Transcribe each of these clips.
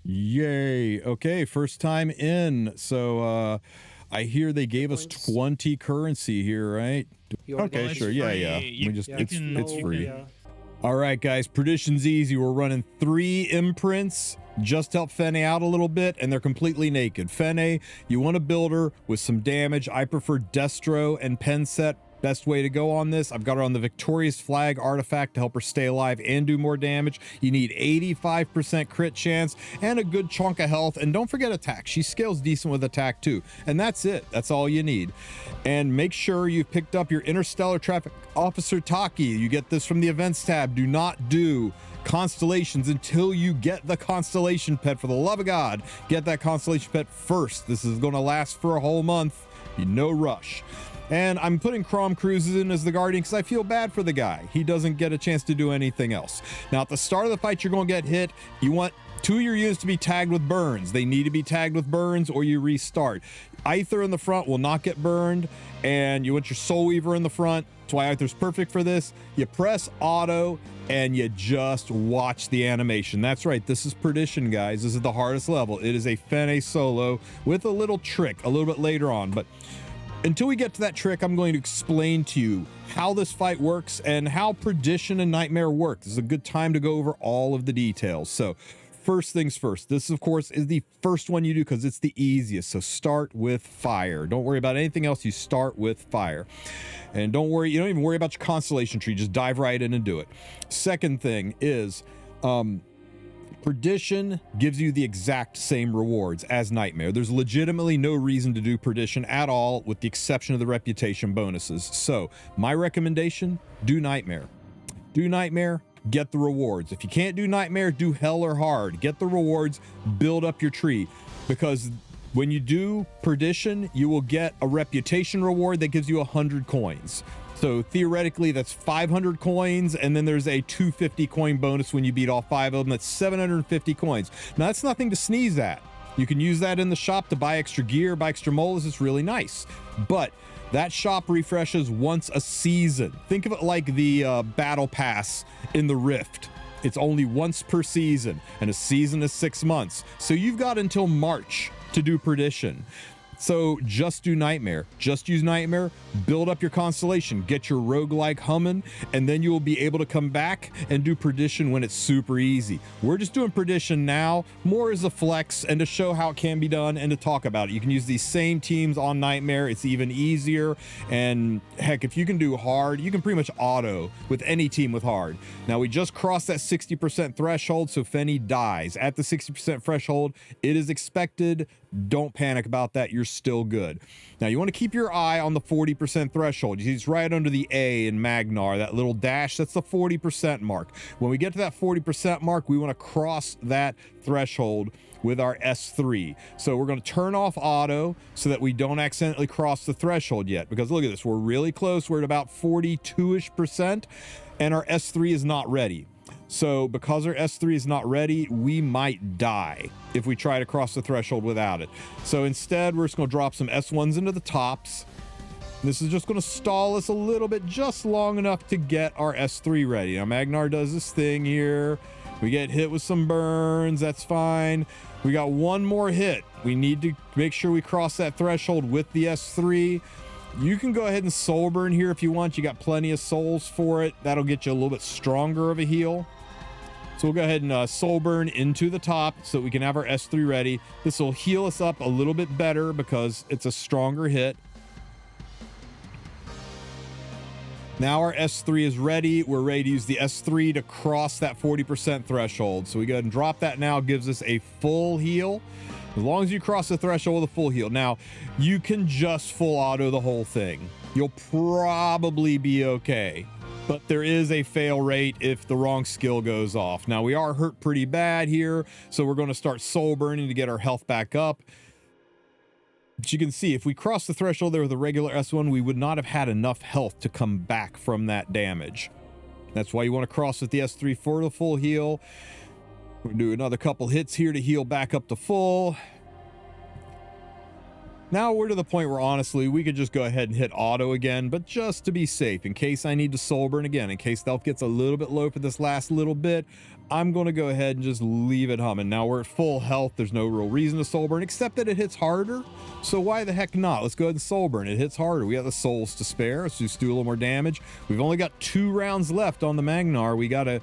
Yay. Okay, first time in. So I hear they gave us 20 currency here, right? Okay, sure. Yeah. We just it's free. All right, guys, Perdition's easy. We're running 3 imprints. Just help Fene out a little bit, and they're completely naked. Fene, you want to build her with some damage. I prefer Destro and Penset. Best way to go on this. I've got her on the Victorious Flag artifact to help her stay alive and do more damage. You need 85% crit chance and a good chunk of health. And don't forget attack. She scales decent with attack too. And that's it. That's all you need. And make sure you've picked up your Interstellar Traffic Officer Taki. You get this from the events tab. Do not do constellations until you get the constellation pet. For the love of God, get that constellation pet first. This is going to last for a whole month. No rush. And I'm putting Crom Cruises in as the Guardian because I feel bad for the guy. He doesn't get a chance to do anything else. Now, at the start of the fight, you're going to get hit. You want 2 of your units to be tagged with burns. They need to be tagged with burns or you restart. Aether in the front will not get burned, and you want your Soul Weaver in the front. That's why Aether's perfect for this. You press auto, and you just watch the animation. That's right, this is Perdition, guys. This is the hardest level. It is a Fene solo with a little trick a little bit later on, but until we get to that trick, I'm going to explain to you how this fight works and how Perdition and Nightmare work. This is a good time to go over all of the details. So first things first, this of course is the first one you do because it's the easiest. So start with fire. Don't worry about anything else. You start with fire. And don't worry, you don't even worry about your constellation tree. Just dive right in and do it. Second thing is, Perdition gives you the exact same rewards as Nightmare. There's legitimately no reason to do Perdition at all, with the exception of the reputation bonuses. So my recommendation, do Nightmare. Do Nightmare, get the rewards. If you can't do Nightmare, do Hell or Hard. Get the rewards, build up your tree. Because when you do Perdition, you will get a reputation reward that gives you 100 coins. So theoretically, that's 500 coins, and then there's a 250 coin bonus when you beat all 5 of them. That's 750 coins. Now, that's nothing to sneeze at. You can use that in the shop to buy extra gear, buy extra molas. It's really nice. But that shop refreshes once a season. Think of it like the battle pass in the Rift. It's only once per season, and a season is 6 months. So you've got until March to do Perdition. So just do Nightmare. Just use Nightmare, build up your constellation, get your roguelike humming, and then you will be able to come back and do Perdition when it's super easy. We're just doing Perdition now, more as a flex and to show how it can be done and to talk about it. You can use these same teams on Nightmare. It's even easier. And heck, if you can do hard, you can pretty much auto with any team with hard. Now, we just crossed that 60% threshold, so Fene dies. At the 60% threshold, it is expected. Don't panic about that. You're still good. Now, you want to keep your eye on the 40% threshold. You see it's right under the A in Magnar, that little dash. That's the 40% mark. When we get to that 40% mark, we want to cross that threshold with our S3. So we're going to turn off auto so that we don't accidentally cross the threshold yet, because look at this, we're really close. We're at about 42-ish%, and our S3 is not ready. So because our S3 is not ready, we might die if we try to cross the threshold without it. So instead, we're just going to drop some S1s into the tops. This is just going to stall us a little bit, just long enough to get our S3 ready. Now, Magnar does this thing here. We get hit with some burns. That's fine. We got one more hit. We need to make sure we cross that threshold with the S3. You can go ahead and soul burn here if you want. You got plenty of souls for it. That'll get you a little bit stronger of a heal. So we'll go ahead and soul burn into the top so we can have our S3 ready. This will heal us up a little bit better because it's a stronger hit. Now our S3 is ready. We're ready to use the S3 to cross that 40% threshold. So we go ahead and drop that now. It gives us a full heal. As long as you cross the threshold with a full heal. Now, you can just full auto the whole thing. You'll probably be okay. But there is a fail rate if the wrong skill goes off. Now, we are hurt pretty bad here, so we're going to start soul burning to get our health back up. But you can see, if we cross the threshold there with a regular S1, we would not have had enough health to come back from that damage. That's why you want to cross with the S3 for the full heal. We'll do another couple hits here to heal back up to full. Now we're to the point where honestly we could just go ahead and hit auto again, but just to be safe, in case I need to soul burn again, in case health gets a little bit low for this last little bit, I'm going to go ahead and just leave it humming. Now we're at full health. There's no real reason to soul burn except that it hits harder. So why the heck not? Let's go ahead and soul burn. It hits harder. We have the souls to spare. Let's just do a little more damage. We've only got 2 rounds left on the MAGNAR. We gotta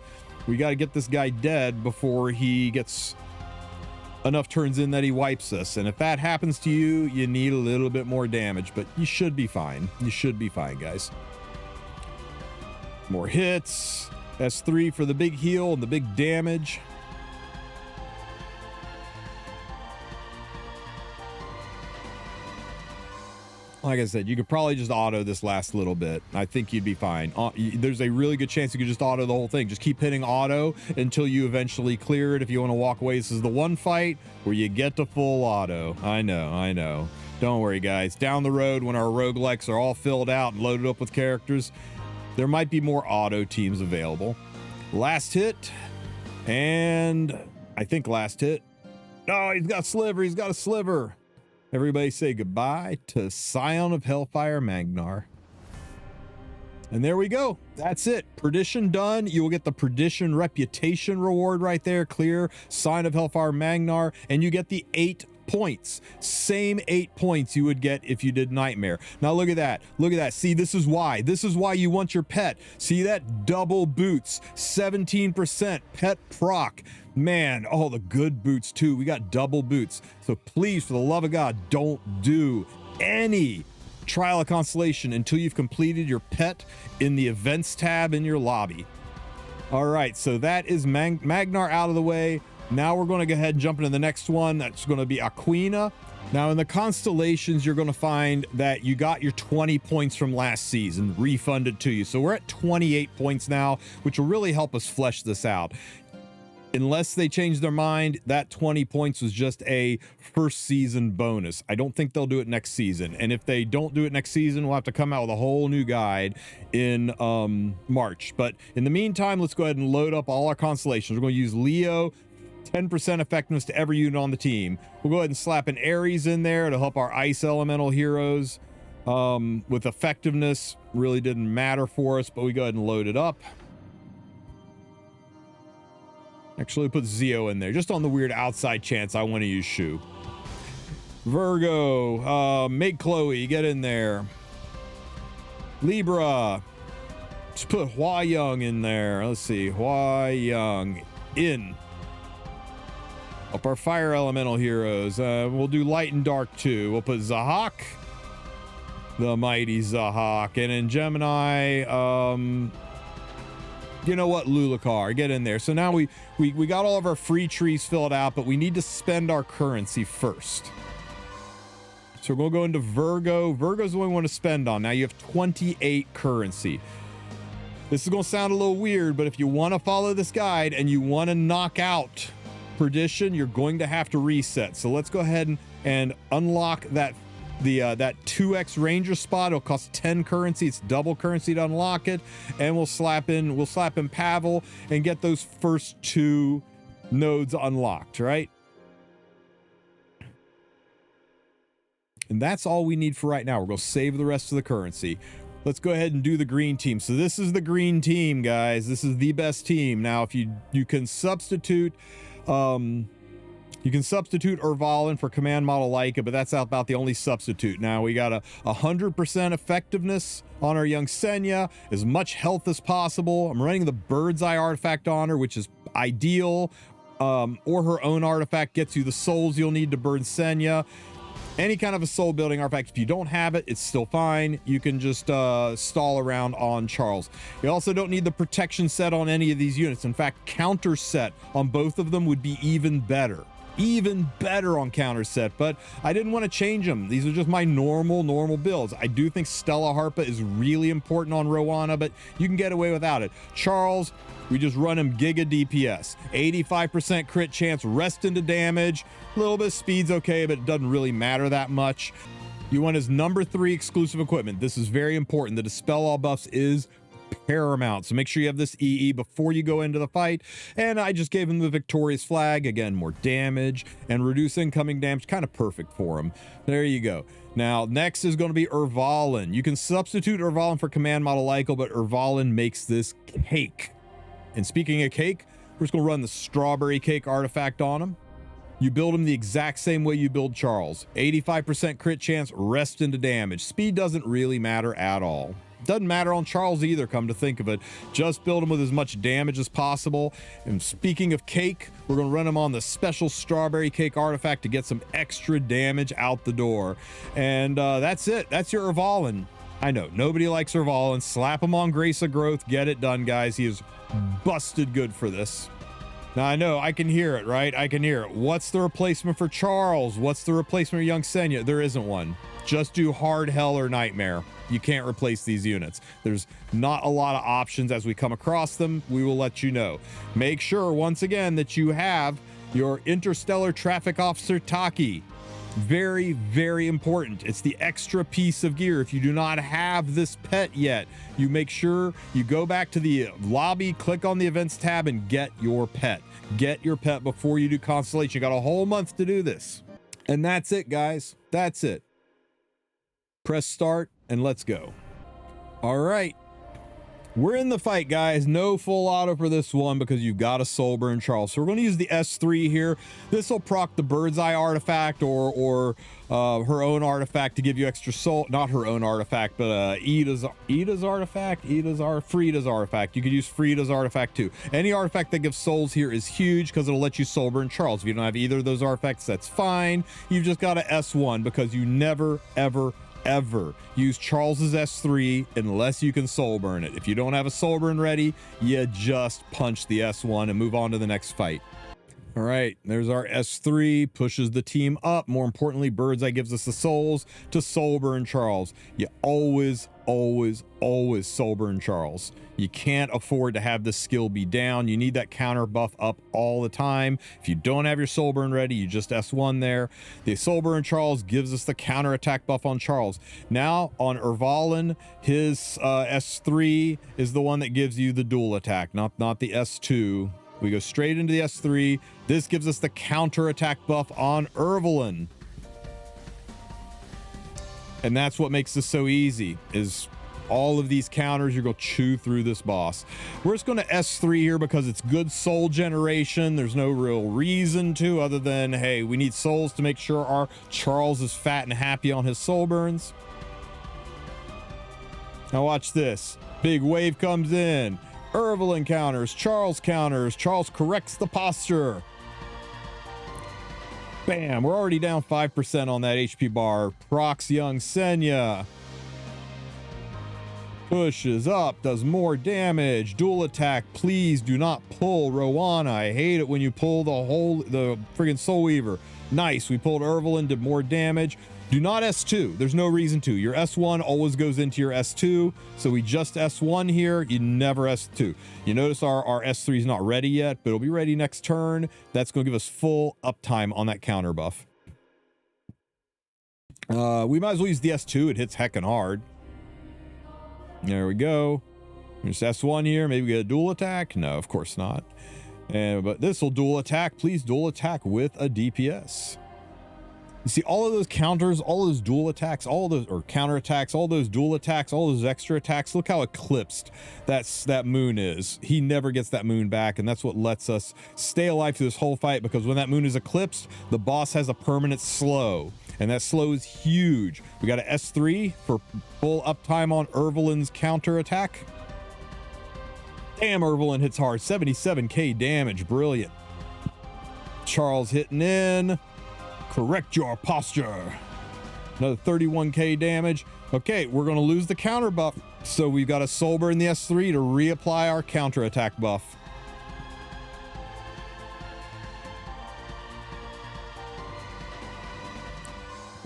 get this guy dead before he gets enough turns in that he wipes us. And if that happens to you, you need a little bit more damage, but you should be fine. You should be fine, guys. More hits. That's 3 for the big heal and the big damage. Like I said, you could probably just auto this last little bit. I think you'd be fine. There's a really good chance you could just auto the whole thing. Just keep hitting auto until you eventually clear it. If you want to walk away, this is the one fight where you get to full auto. I know. Don't worry, guys. Down the road, when our roguelikes are all filled out and loaded up with characters, there might be more auto teams available. Last hit. And I think last hit. Oh, he's got sliver. He's got a sliver. Everybody say goodbye to Scion of Hellfire MAGNAR. And there we go. That's it. Perdition done. You will get the Perdition reputation reward right there. Clear Scion of Hellfire MAGNAR. And you get the 8 points. Same 8 points you would get if you did Nightmare. Now look at that. Look at that. See, this is why. This is why you want your pet. See that? Double boots. 17% pet proc. Man, oh, the good boots too. We got double boots. So please, for the love of God, don't do any Trial of Constellation until you've completed your pet in the events tab in your lobby. All right, so that is MAGNAR out of the way. Now we're going to go ahead and jump into the next one. That's going to be AQUINA. Now in the constellations, you're going to find that you got your 20 points from last season refunded to you. So we're at 28 points now, which will really help us flesh this out. Unless they change their mind, that 20 points was just a first season bonus. I don't think they'll do it next season. And if they don't do it next season, we'll have to come out with a whole new guide in March. But in the meantime, let's go ahead and load up all our constellations. We're going to use Leo, 10% effectiveness to every unit on the team. We'll go ahead and slap an Ares in there to help our ice elemental heroes with effectiveness. Really didn't matter for us, but we go ahead and load it up. Actually, put Zeo in there, just on the weird outside chance I want to use Shu. Virgo, make Chloe, get in there. Libra, just put Hua Young in there. Let's see, Hua Young in. Up our fire elemental heroes. We'll do light and dark too. We'll put Zahak, the mighty Zahak, and in Gemini, you know what, Lulakar, get in there. So now we got all of our free trees filled out, but we need to spend our currency first. So we'll go into Virgo. Virgo's the one we want to spend on. Now you have 28 currency. This is going to sound a little weird, but if you want to follow this guide and you want to knock out Perdition, you're going to have to reset. So let's go ahead and unlock that that 2x ranger spot. It'll cost 10 currency. It's double currency to unlock it, and we'll slap in Pavel and get those first 2 nodes unlocked, right? And that's all we need for right now. We're going to save the rest of the currency. Let's go ahead and do the green team. So this is the green team, guys. This is the best team. Now, if you can substitute Urvalin for command model Leica, but that's about the only substitute. Now we got a 100% effectiveness on our young Senya, as much health as possible. I'm running the bird's eye artifact on her, which is ideal. Or her own artifact gets you the souls you'll need to burn Senya. Any kind of a soul building artifact, if you don't have it, it's still fine. You can just stall around on Charles. You also don't need the protection set on any of these units. In fact, counter set on both of them would be even better. Even better on counter set, but I didn't want to change them. These are just my normal builds. I do think Stella Harpa is really important on Rowana, but you can get away without it. Charles, we just run him Giga DPS, 85% crit chance, rest into damage, a little bit of speed's okay, but it doesn't really matter that much. You want his number 3 exclusive equipment. This is very important. The Dispel All buffs is paramount. So make sure you have this EE before you go into the fight. And I just gave him the victorious flag. Again, more damage and reduce incoming damage. Kind of perfect for him. There you go. Now, next is going to be Urvalin. You can substitute Urvalin for command model Lyko, but Urvalin makes this cake. And speaking of cake, we're just going to run the strawberry cake artifact on him. You build him the exact same way you build Charles. 85% crit chance, rest into damage. Speed doesn't really matter at all. Doesn't matter on Charles either, come to think of it. Just build him with as much damage as possible. And speaking of cake, we're going to run him on the special strawberry cake artifact to get some extra damage out the door. And that's it. That's your Urvalin. I know, nobody likes Urvalin. Slap him on Grace of Growth. Get it done, guys. He is busted good for this. Now, I know, I can hear it, right? I can hear it. What's the replacement for Charles? What's the replacement for young Senya? There isn't one. Just do hard hell or nightmare. You can't replace these units. There's not a lot of options as we come across them. We will let you know. Make sure, once again, that you have your Interstellar Traffic Officer Taki. Very, very important. It's the extra piece of gear. If you do not have this pet yet, you make sure you go back to the lobby, click on the events tab, and get your pet. Get your pet before you do Constellation. You got a whole month to do this. And that's it, guys. That's it. Press start and let's go. All right. We're in the fight, guys. No full auto for this one because you've got a Soulburn Charles. So we're going to use the S3 here. This will proc the Bird's Eye artifact or her own artifact to give you extra soul. Not her own artifact, but Frida's artifact. You could use Frida's artifact too. Any artifact that gives souls here is huge because it'll let you Soulburn Charles. If you don't have either of those artifacts, that's fine. You've just got a S1 because you never, ever use Charles's S3 unless you can Soulburn it. If you don't have a Soulburn ready, you just punch the S1 and move on to the next fight. All right, there's our S3, pushes the team up. More importantly, Bird's Eye gives us the souls to Soulburn Charles. You always Soulburn Charles. You can't afford to have this skill be down. You need that counter buff up all the time. If you don't have your Soulburn ready, you just S1 there. The Soulburn Charles gives us the counter attack buff on Charles. Now on Urvalin, his S3 is the one that gives you the dual attack, not the S2. We go straight into the S3. This gives us the counter attack buff on Urvalin. And that's what makes this so easy, is all of these counters, you're going to chew through this boss. We're just going to S3 here because it's good soul generation. There's no real reason to other than, hey, we need souls to make sure our Charles is fat and happy on his soul burns. Now watch this. Big wave comes in. Urvalin counters, Charles corrects the posture. Bam, we're already down 5% on that HP bar. Procs young Senya. Pushes up, does more damage. Dual attack, please do not pull Rowana. I hate it when you pull the friggin' Soul Weaver. Nice, we pulled Urvalin, did more damage. Do not S2. There's no reason to. Your S1 always goes into your S2. So we just S1 here. You never S2. You notice our S3 is not ready yet, but it'll be ready next turn. That's going to give us full uptime on that counter buff. We might as well use the S2. It hits heckin' hard. There we go. Just S1 here. Maybe we get a dual attack. No, of course not. But this will dual attack. Please dual attack with a DPS. You see all of those counters, all those dual attacks, all those, or counter attacks, all those dual attacks, all those extra attacks. Look how eclipsed that moon is. He never gets that moon back, and that's what lets us stay alive through this whole fight, because when that moon is eclipsed, the boss has a permanent slow, and that slow is huge. We got an S3 for full uptime on Urvalin's counter attack. Damn, Urvalin hits hard. 77k damage. Brilliant. Charles hitting in. Correct your posture. Another 31k damage. Okay, we're going to lose the counter buff, so we've got a Soulburn in the S3 to reapply our counter attack buff.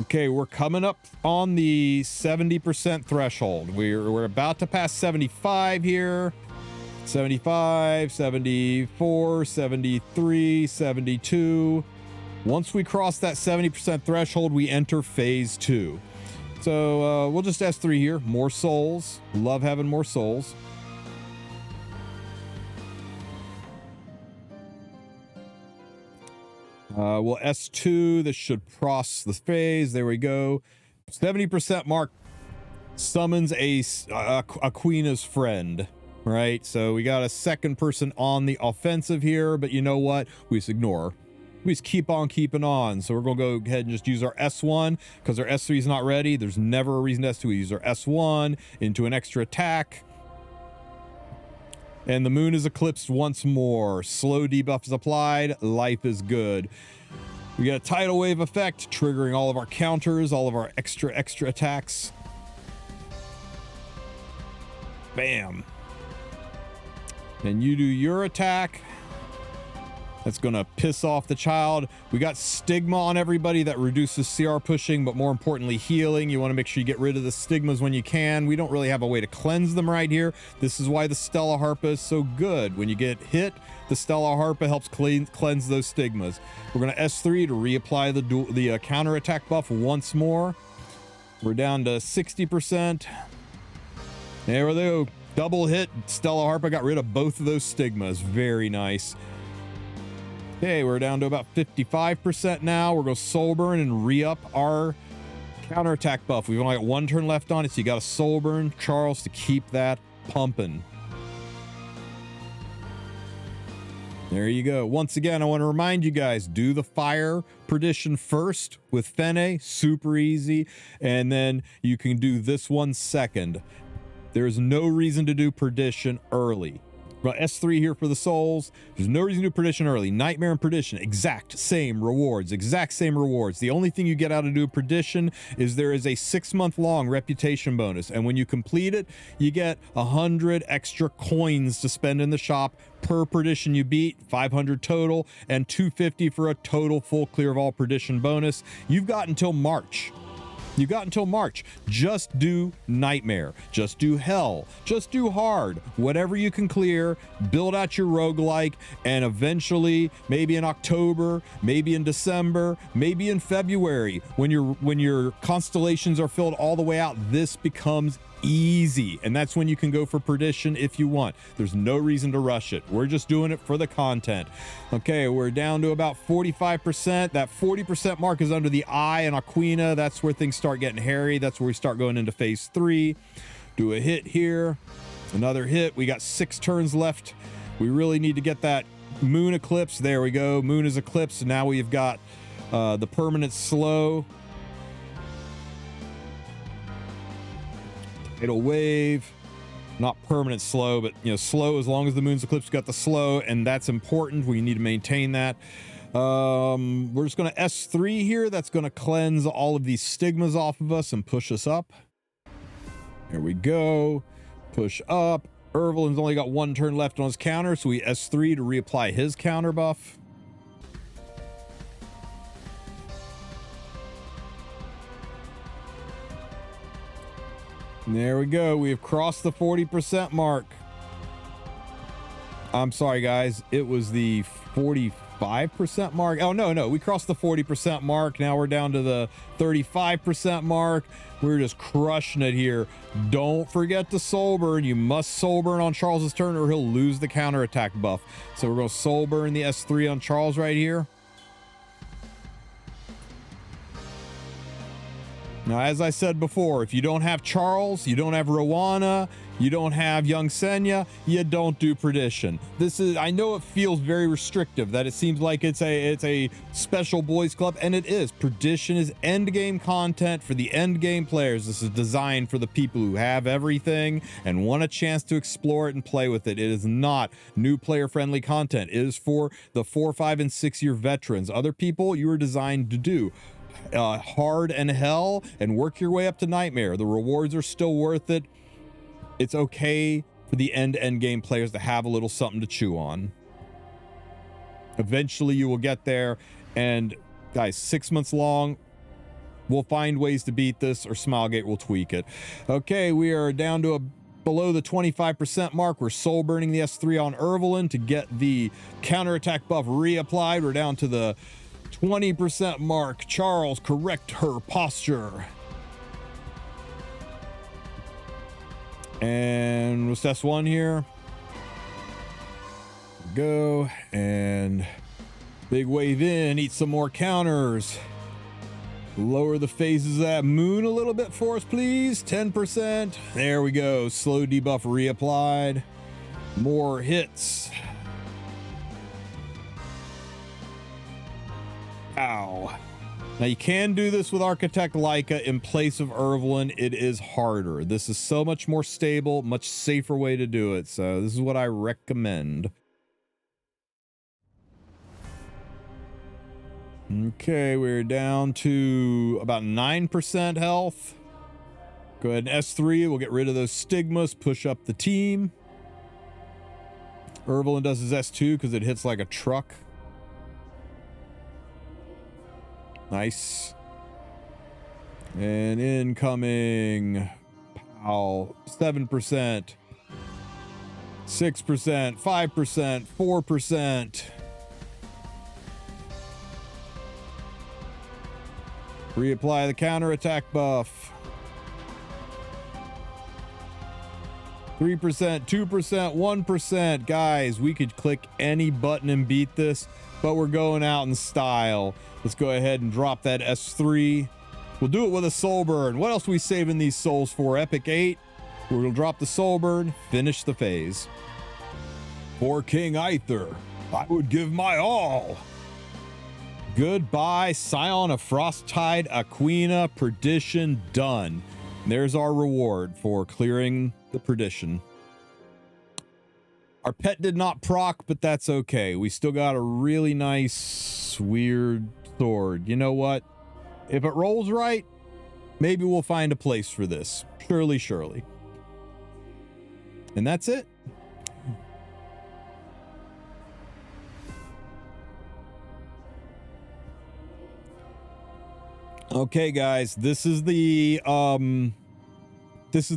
Okay, we're coming up on the 70% threshold. We're about to pass 75 here. 75, 74, 73, 72. Once we cross that 70% threshold, we enter phase 2. So we'll just S3 here. More souls. Love having more souls. We'll S2. This should cross the phase. There we go. 70% mark summons AQUINA's friend. Right? So we got a second person on the offensive here, but you know what? We just ignore. We just keep on keeping on. So we're going to go ahead and just use our S1 because our S3 is not ready. There's never a reason to S2. We use our S1 into an extra attack. And the moon is eclipsed once more. Slow debuff is applied. Life is good. We got a tidal wave effect, triggering all of our counters, all of our extra attacks. Bam. Then you do your attack. That's going to piss off the child. We got stigma on everybody that reduces CR pushing, but more importantly, healing. You want to make sure you get rid of the stigmas when you can. We don't really have a way to cleanse them right here. This is why the Stella Harpa is so good. When you get hit, the Stella Harpa helps cleanse those stigmas. We're going to S3 to reapply the counterattack buff once more. We're down to 60%. There we go. Double hit. Stella Harpa got rid of both of those stigmas. Very nice. Okay, we're down to about 55% now. We're going to soul burn and re-up our counterattack buff. We've only got one turn left on it, so you got to soul burn Charles to keep that pumping. There you go. Once again, I want to remind you guys, do the fire Perdition first with Fene, super easy, and then you can do this one second. There's no reason to do Perdition early. Got S3 here for the souls. There's no reason to do Perdition early. Nightmare and Perdition, exact same rewards, exact same rewards. The only thing you get out of do Perdition is there is a 6-month-long reputation bonus, and when you complete it, you get 100 extra coins to spend in the shop per Perdition you beat, 500 total, and 250 for a total full clear of all Perdition bonus. You've got until March. You got until March. Just do Nightmare. Just do Hell. Just do Hard. Whatever you can clear. Build out your roguelike. And eventually, maybe in October, maybe in December, maybe in February, when your constellations are filled all the way out, this becomes easy. And that's when you can go for Perdition if you want. There's no reason to rush it. We're just doing it for the content. Okay, we're down to about 45%. That 40% mark is under the eye and AQUINA. That's where things start getting hairy. That's where we start going into phase 3. Do a hit here. Another hit. We got 6 turns left. We really need to get that moon eclipse. There we go. Moon is eclipsed. Now we've got the permanent slow. Tidal wave, not permanent slow, but slow as long as the moon's eclipse. Got the slow, and that's important. We need to maintain that. We're just going to S3 here. That's going to cleanse all of these stigmas off of us and push us up. There we go. Push up. Ervelin's only got 1 turn left on his counter, so we S3 to reapply his counter buff. There we go. We have crossed the 40% mark. I'm sorry, guys. It was the 45% mark. Oh, no. We crossed the 40% mark. Now we're down to the 35% mark. We're just crushing it here. Don't forget to soul burn. You must soul burn on Charles's turn or he'll lose the counterattack buff. So we're going to soul burn the S3 on Charles right here. Now, as I said before, if you don't have Charles, you don't have Rowana, you don't have Young Senya, you don't do Perdition. This is, I know it feels very restrictive, that it seems like it's a special boys club, and it is. Perdition is end game content for the end game players. This is designed for the people who have everything and want a chance to explore it and play with it. It is not new player friendly content. It is for the 4, 5, and 6 year veterans. Other people, you are designed to do hard and hell and work your way up to Nightmare. The rewards are still worth it. It's okay for the end game players to have a little something to chew on. Eventually you will get there, and guys, 6 months long, we'll find ways to beat this, or Smilegate will tweak it. Okay, we are down to below the 25% mark. We're soul burning the S3 on Ervelin to get the counterattack buff reapplied. We're down to the 20% mark. Charles, correct her posture. And what's S1 here? Go, and Big wave in, eat some more counters. Lower the phases of that moon a little bit for us, please. 10%. There we go. Slow debuff reapplied. More hits. Ow. Now you can do this with Architect Leica in place of Evelyn. It is harder. This is so much more stable, much safer way to do it. So this is what I recommend. Okay, we're down to about 9% health. Go ahead and S3. We'll get rid of those stigmas, push up the team. Evelyn does his S2 because it hits like a truck. Nice. And incoming. Pow. 7%. 6%. 5%. 4%. Reapply the counterattack buff. 3%, 2%, 1%. Guys, we could click any button and beat this, but we're going out in style. Let's go ahead and drop that S3. We'll do it with a soul burn. What else are we saving these souls for? Epic 8. We'll drop the soul burn, finish the phase. For King Aether, I would give my all. Goodbye, Scion of Frosttide, AQUINA, Perdition, done. There's our reward for clearing the Perdition. Our pet did not proc, but that's okay. We still got a really nice, weird sword. You know what? If it rolls right, maybe we'll find a place for this. Surely, surely. And that's it. Okay, guys, this is the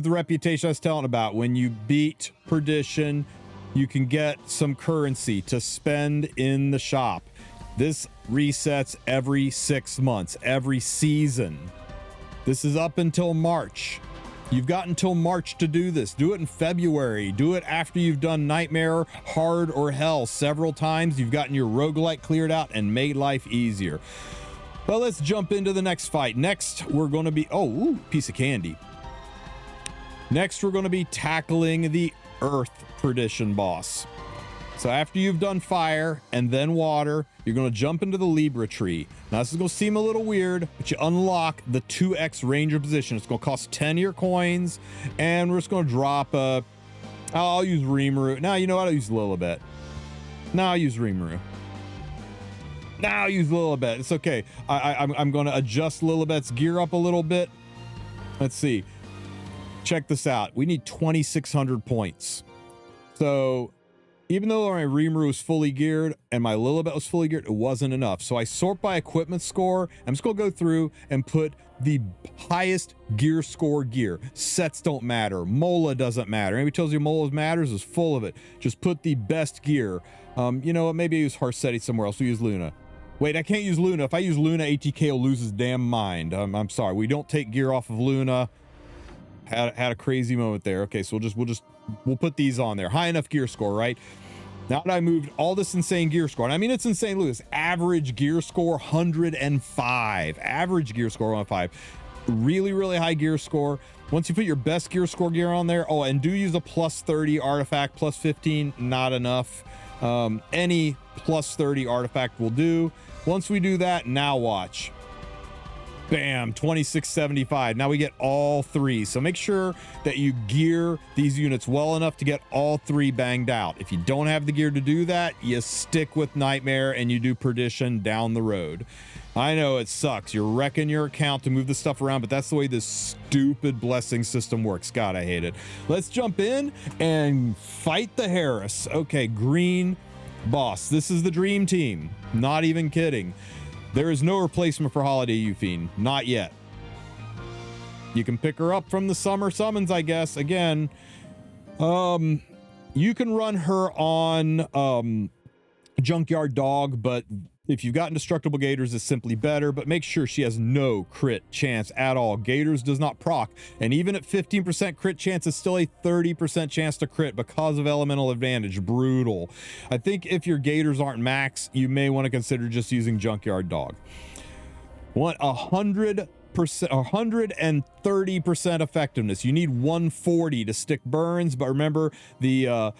reputation I was telling about. When you beat Perdition, you can get some currency to spend in the shop. This resets every 6 months, every season. This is up until March. You've got until March to do this. Do it in February. Do it after you've done Nightmare, Hard, or Hell several times. You've gotten your roguelite cleared out and made life easier. Well, let's jump into the next fight. Next, we're going to be... Oh, ooh, piece of candy. Next, we're going to be tackling the Earth Perdition boss. So after you've done fire and then water, you're going to jump into the Libra tree. Now, this is going to seem a little weird, but you unlock the 2x ranger position. It's going to cost 10 of your coins, and we're just going to drop a... I'll use Rimuru. Now, you know what? I'll use Lilibet. Now I'll use Rimuru. Now use Lilibet. It's okay. I'm going to adjust Lilibet's gear up a little bit. Let's see. Check this out. We need 2,600 points. So even though my Rimuru was fully geared and my Lilibet was fully geared, it wasn't enough. So I sort by equipment score. I'm just going to go through and put the highest gear score gear. Sets don't matter. Mola doesn't matter. Anybody tells you Mola matters is full of it. Just put the best gear. You know what? Maybe I use Harsetti somewhere else. We use Luna. Wait, I can't use Luna. If I use Luna, ATK will lose his damn mind. I'm sorry. We don't take gear off of Luna. Had a crazy moment there. Okay, so we'll put these on there. High enough gear score, right? Now that I moved all this insane gear score, and I mean, it's insane, Lewis. Average gear score, 105. Average gear score, 105. Really, really high gear score. Once you put your best gear score gear on there, oh, and do use a plus 30 artifact, plus 15, not enough. Any plus 30 artifact will do. Once we do that, now watch. Bam, 2675. Now we get all three. So make sure that you gear these units well enough to get all three banged out. If you don't have the gear to do that, you stick with Nightmare and you do Perdition down the road. I know it sucks. You're wrecking your account to move the stuff around, but that's the way this stupid blessing system works. God, I hate it. Let's jump in and fight the HERAIS. Okay, green boss. This is the dream team. Not even kidding. There is no replacement for Holiday Euphine. Not yet. You can pick her up from the summer summons, I guess. Again, you can run her on Junkyard Dog, but if you've got Indestructible Gators, it's simply better, but make sure she has no crit chance at all. Gators does not proc, and even at 15% crit chance, it's still a 30% chance to crit because of elemental advantage. Brutal. I think if your Gators aren't max, you may want to consider just using Junkyard Dog. Want 100%, 130% effectiveness. You need 140 to stick burns, but remember the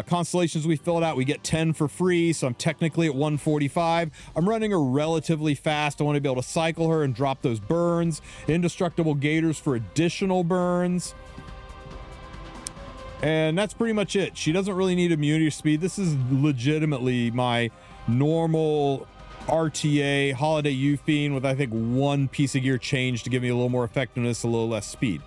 constellations we filled out, we get 10 for free, so I'm technically at 145. I'm running her relatively fast. I want to be able to cycle her and drop those burns. Indestructible Gators for additional burns. And that's pretty much it. She doesn't really need immunity or speed. This is legitimately my normal RTA Holiday U-Fiend with, I think, one piece of gear change to give me a little more effectiveness, a little less speed.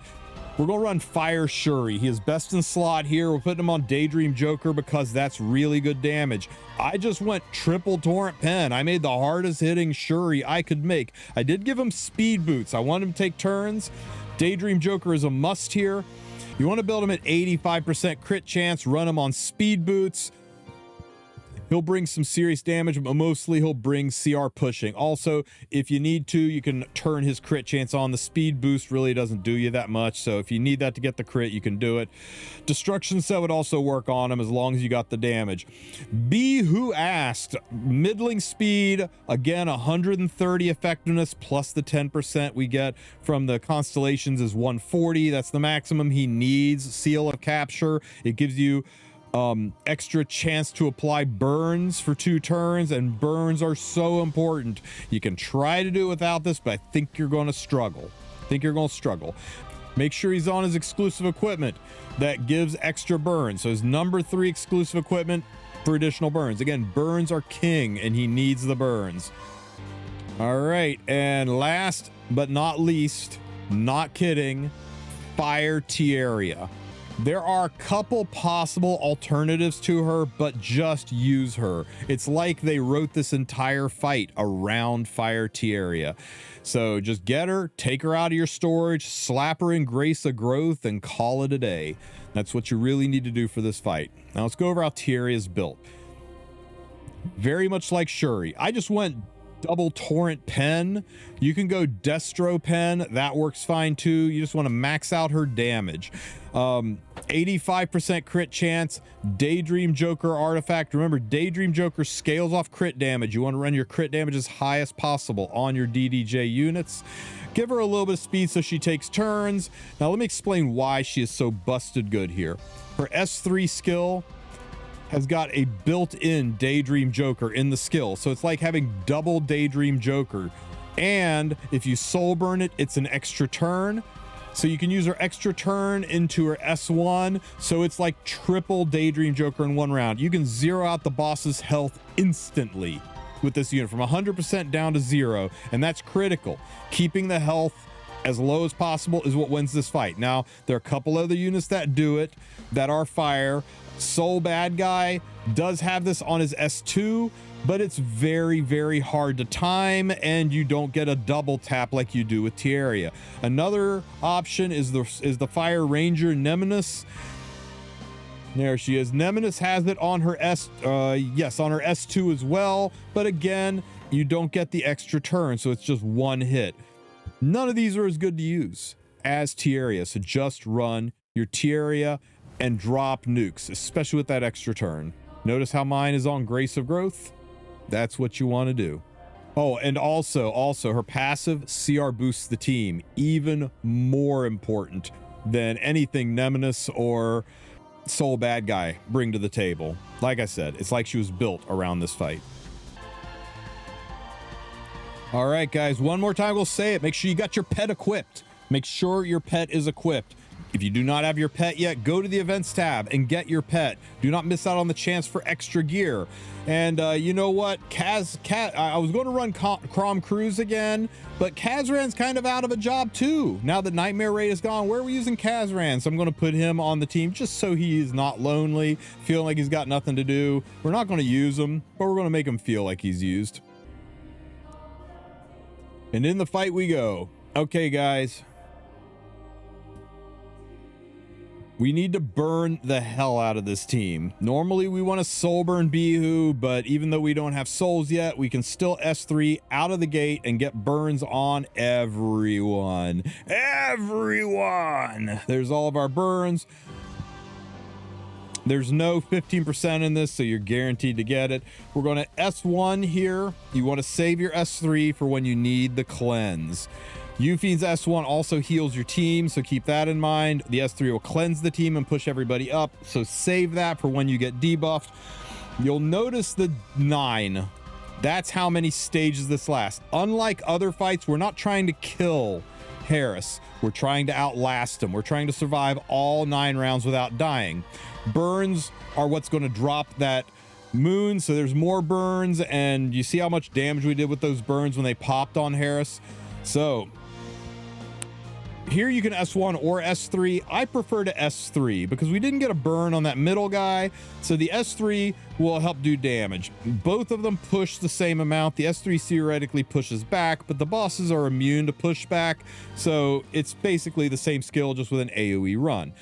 We're going to run Fire Shuri. He is best in slot here. We're putting him on Daydream Joker because that's really good damage. I just went triple Torrent Pen. I made the hardest hitting Shuri I could make. I did give him speed boots. I want him to take turns. Daydream Joker is a must here. You want to build him at 85% crit chance, run him on speed boots. He'll bring some serious damage, but mostly he'll bring CR pushing. Also, if you need to, you can turn his crit chance on. The speed boost really doesn't do you that much, so if you need that to get the crit, you can do it. Destruction Set would also work on him as long as you got the damage. B Who Asked, middling speed, again, 130 effectiveness plus the 10% we get from the constellations is 140. That's the maximum he needs. Seal of Capture, it gives you extra chance to apply burns for 2 turns, and burns are so important. You can try to do it without this, but I think you're going to struggle. Make sure he's on his exclusive equipment that gives extra burns. So his number 3 exclusive equipment for additional burns. Again, burns are king and he needs the burns. All right, and last but not least, not kidding, Fire Tieria. There are a couple possible alternatives to her, but just use her. It's like they wrote this entire fight around Fire Tieria. So just get her, take her out of your storage, slap her in Grace of Growth, and call it a day. That's what you really need to do for this fight. Now let's go over how Tieria is built. Very much like Shuri. I just went double Torrent Pen. You can go Destro Pen. That works fine too. You just want to max out her damage. 85% crit chance. Daydream Joker artifact. Remember, Daydream Joker scales off crit damage. You want to run your crit damage as high as possible on your DDJ units. Give her a little bit of speed so she takes turns. Now let me explain why she is so busted good here. Her S3 skill has got a built-in Daydream Joker in the skill, so it's like having double Daydream Joker. And if you soul burn it, it's an extra turn, so you can use her extra turn into her S1, so it's like triple Daydream Joker in one round. You can zero out the boss's health instantly with this unit from 100% down to 0, and that's critical. Keeping the health as low as possible is what wins this fight. Now, there are a couple other units that do it, that are fire. Soul Bad Guy does have this on his S2, but it's very, very hard to time, and you don't get a double tap like you do with Tieria. Another option is the Fire Ranger Nemesis. There she is. Nemesis has it on her on her S2 as well, but again, you don't get the extra turn, so it's just one hit. None of these are as good to use as Tieria, so just run your Tieria and drop nukes, especially with that extra turn. Notice how mine is on Grace of Growth? That's what you want to do. Oh, and also her passive CR boosts the team, even more important than anything Nemesis or Soul Bad Guy bring to the table. Like I said, it's like she was built around this fight. All right, guys, one more time we'll say it. Make sure you got your pet equipped. Make sure your pet is equipped. If you do not have your pet yet, go to the events tab and get your pet. Do not miss out on the chance for extra gear. And you know what? I was going to run Crom Cruise again, but Kazran's kind of out of a job too. Now that Nightmare Raid is gone, where are we using Kazran? So I'm going to put him on the team just so he is not lonely, feeling like he's got nothing to do. We're not going to use him, but we're going to make him feel like he's used. And in the fight we go. Okay, guys. We need to burn the hell out of this team. Normally we want to soul burn Bihu, but even though we don't have souls yet, we can still S3 out of the gate and get burns on everyone. Everyone! There's all of our burns. There's no 15% in this, so you're guaranteed to get it. We're going to S1 here. You want to save your S3 for when you need the cleanse. Yufi's S1 also heals your team, so keep that in mind. The S3 will cleanse the team and push everybody up, so save that for when you get debuffed. You'll notice the 9. That's how many stages this lasts. Unlike other fights, we're not trying to kill HERAIS. We're trying to outlast him. We're trying to survive all 9 rounds without dying. Burns are what's going to drop that moon, so there's more burns, and you see how much damage we did with those burns when they popped on HERAIS. So here you can S1 or S3. I prefer to S3 because we didn't get a burn on that middle guy, so the S3 will help do damage. Both of them push the same amount. The S3 theoretically pushes back, but the bosses are immune to pushback, so it's basically the same skill just with an AoE run.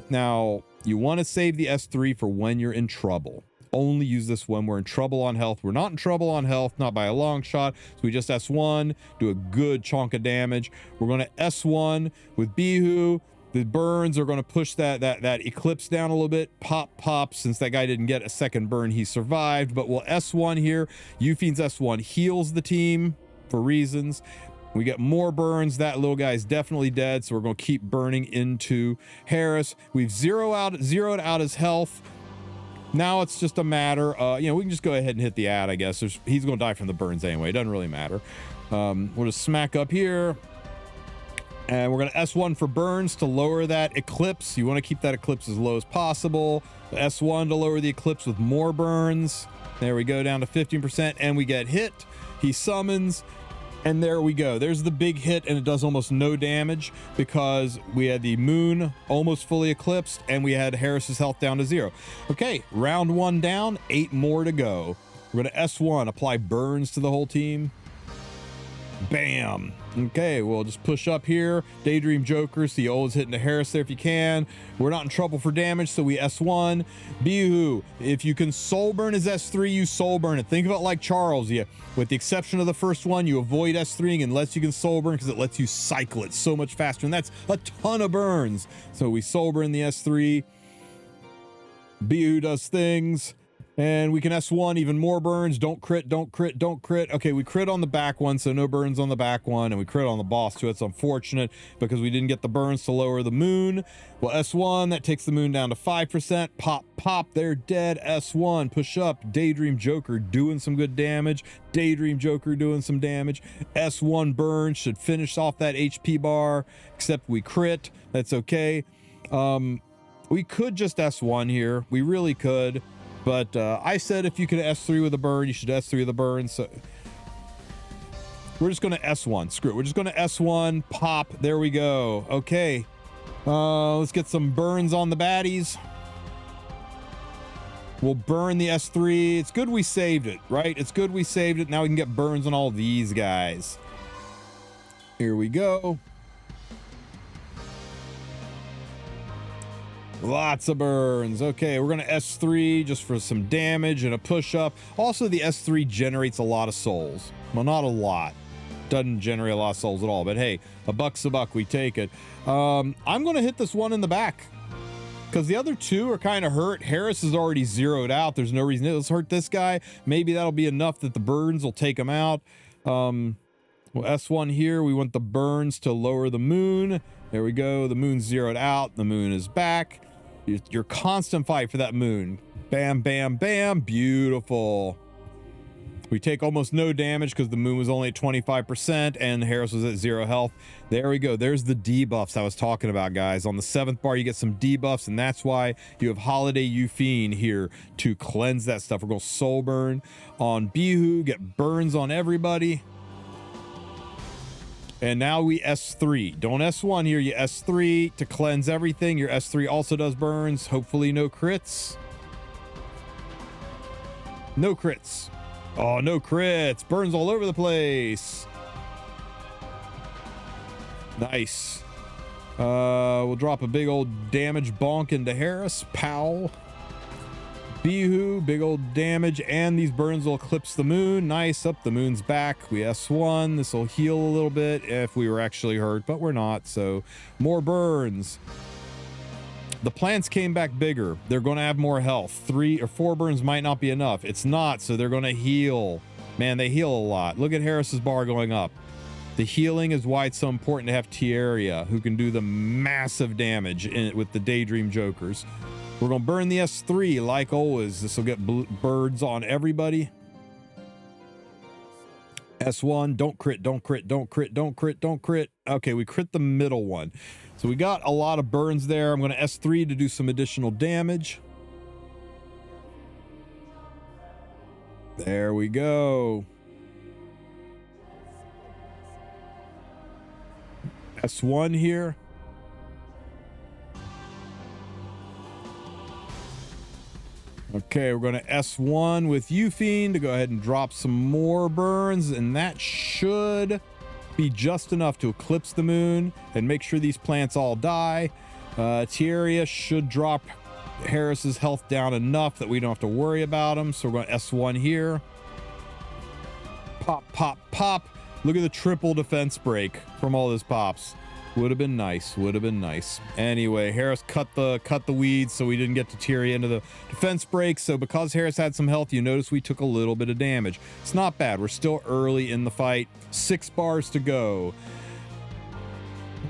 Now, you want to save the S3 for when you're in trouble. Only use this when we're in trouble on health. We're not in trouble on health, not by a long shot, so we just S1, do a good chunk of damage. We're going to S1 with Bihu. The burns are going to push that eclipse down a little bit. Pop. Since that guy didn't get a second burn, he survived, but we'll S1 here. Yufi's S1 heals the team for reasons. We get more burns. That little guy is definitely dead, so we're going to keep burning into HERAIS. We've zeroed out his health. Now it's just a matter, we can just go ahead and hit the ad, I guess. He's going to die from the burns anyway. It doesn't really matter. We'll just smack up here. And we're going to S1 for burns to lower that eclipse. You want to keep that eclipse as low as possible. S1 to lower the eclipse with more burns. There we go, down to 15%, and we get hit. He summons. And there we go. There's the big hit, and it does almost no damage because we had the moon almost fully eclipsed, and we had HERAIS's health down to 0. Okay, round 1 down, 8 more to go. We're going to S1, apply burns to the whole team. Bam. Okay, we'll just push up here. Daydream Joker, so you always hitting the HERAIS there if you can. We're not in trouble for damage, so we S1. Bihu, if you can soul burn his S3, you soul burn it. Think of it like Charles. With the exception of the first one, you avoid S3ing unless you can soul burn because it lets you cycle it so much faster, and that's a ton of burns. So we soul burn the S3. Bihu does things. And we can S1, even more burns. Don't crit. Okay, we crit on the back one, so no burns on the back one. And we crit on the boss, too. It's unfortunate because we didn't get the burns to lower the moon. Well, S1, that takes the moon down to 5%. Pop, they're dead. S1, push up. Daydream Joker doing some good damage. Daydream Joker doing some damage. S1 burn should finish off that HP bar, except we crit. That's okay. We could just S1 here. We really could. But I said if you can S3 with a burn, you should S3 with a burn. So we're just going to S1. Screw it. We're just going to S1. Pop. There we go. Okay. Let's get some burns on the baddies. We'll burn the S3. It's good we saved it, right? It's good we saved it. Now we can get burns on all these guys. Here we go. Lots of burns. Okay, we're going to S3 just for some damage and a push-up. Also, the S3 generates a lot of souls. Well, not a lot. Doesn't generate a lot of souls at all. But hey, a buck's a buck. We take it. I'm going to hit this one in the back because the other two are kind of hurt. HERAIS is already zeroed out. There's no reason. Let's hurt this guy. Maybe that'll be enough that the burns will take him out. Well, S1 here. We want the burns to lower the moon. There we go. The moon's zeroed out. The moon is back. Your constant fight for that moon. Bam, bam, bam. Beautiful. We take almost no damage because the moon was only at 25% and HERAIS was at 0 health. There we go. There's the debuffs I was talking about, guys. On the 7th bar, you get some debuffs, and that's why you have Holiday Yufi here to cleanse that stuff. We're going to soul burn on Bihu, get burns on everybody. And now we S3. Don't S1 here. You S3 to cleanse everything. Your S3 also does burns. Hopefully no crits. No crits. Oh, no crits. Burns all over the place. Nice. We'll drop a big old damage bonk into HERAIS. Pow. Bihu, big old damage, and these burns will eclipse the moon. Nice. Up, the moon's back. We S1. This will heal a little bit if we were actually hurt, but we're not. So more burns. The plants came back bigger. They're going to have more health. 3 or 4 burns might not be enough. It's not, so they're going to heal. Man, they heal a lot. Look at HERAIS's bar going up. The healing is why it's so important to have Tieria, who can do the massive damage with the Daydream Jokers. We're going to burn the S3 like always. This will get birds on everybody. S1, don't crit, don't crit, don't crit, don't crit, don't crit. Okay, we crit the middle one. So we got a lot of burns there. I'm going to S3 to do some additional damage. There we go. S1 here. Okay, we're going to S1 with Euphine to go ahead and drop some more burns, and that should be just enough to eclipse the moon and make sure these plants all die. Tieria should drop HERAIS's health down enough that we don't have to worry about him, so we're going to S1 here. Pop, pop, pop. Look at the triple defense break from all those pops. Would have been nice. Would have been nice. Anyway, HERAIS cut the weeds, so we didn't get to Tieria into the defense break. So because HERAIS had some health, you notice we took a little bit of damage. It's not bad. We're still early in the fight. 6 bars to go.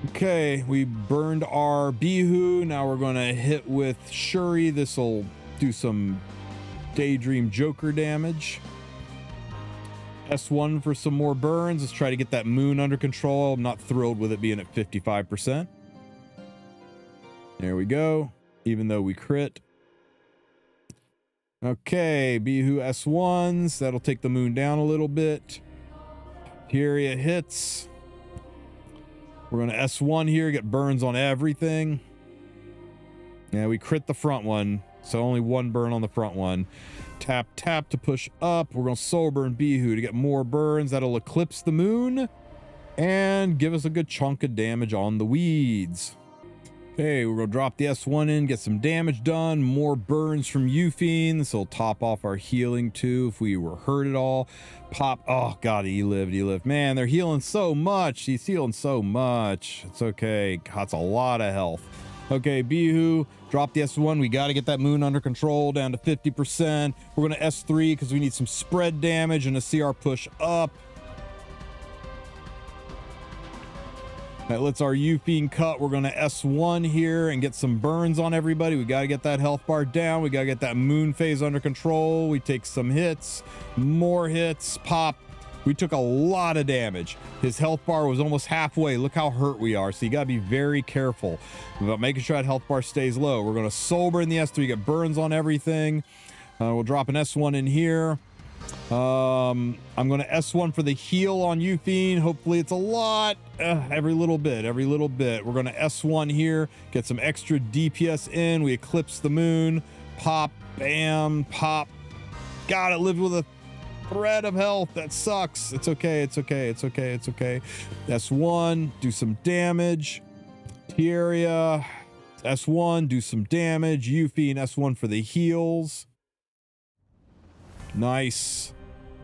Okay, we burned our Bihu. Now we're going to hit with Shuri. This will do some Daydream Joker damage. S1 for some more burns. Let's try to get that moon under control. I'm not thrilled with it being at 55%. There we go. Even though we crit. Okay, Bihu S1s. That'll take the moon down a little bit. Tieria hits. We're going to S1 here, get burns on everything. Yeah, we crit the front one. So only 1 burn on the front one. Tap, tap to push up. We're going to soul burn Bihu to get more burns. That'll eclipse the moon and give us a good chunk of damage on the weeds. Okay, we're going to drop the S1 in, get some damage done. More burns from Euphine. This will top off our healing too if we were hurt at all. Pop. Oh, God, he lived. Man, they're healing so much. He's healing so much. It's okay. That's a lot of health. Okay, Bihu, drop the S1. We got to get that moon under control down to 50%. We're going to S3 because we need some spread damage and a CR push up. That lets our Euphine cut. We're going to S1 here and get some burns on everybody. We got to get that health bar down. We got to get that moon phase under control. We take some hits, more hits, pop. We took a lot of damage. His health bar was almost halfway. Look how hurt we are. So you got to be very careful about making sure that health bar stays low. We're going to soul burn the S3, get burns on everything. We'll drop an S1 in here. I'm going to S1 for the heal on Euphine. Hopefully it's a lot. Every little bit. We're going to S1 here, get some extra DPS in. We eclipse the moon. Pop, bam, pop. God, it lived with a thread of health. That sucks. It's okay. S1, do some damage. Tieria, S1, do some damage. Euphine, S1 for the heals. Nice.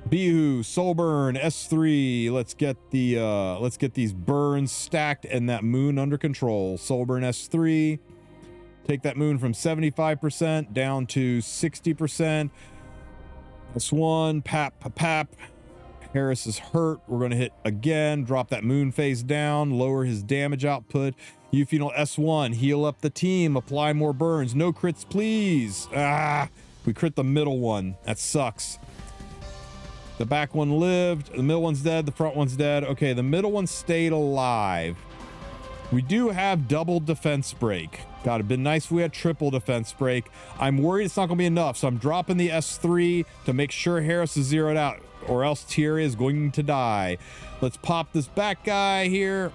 Bihu, soul burn, S3. Let's get these burns stacked and that moon under control. Soul burn S3. Take that moon from 75% down to 60%. S1, pap. HERAIS is hurt. We're going to hit again, drop that moon phase down, lower his damage output. Euphine S1, heal up the team, apply more burns. No crits, please. We crit the middle one. That sucks. The back one lived. The middle one's dead. The front one's dead. Okay, the middle one stayed alive. We do have double defense break. God, it'd been nice if we had triple defense break. I'm worried it's not going to be enough, so I'm dropping the S3 to make sure HERAIS is zeroed out, or else Tieria is going to die. Let's pop this back guy here.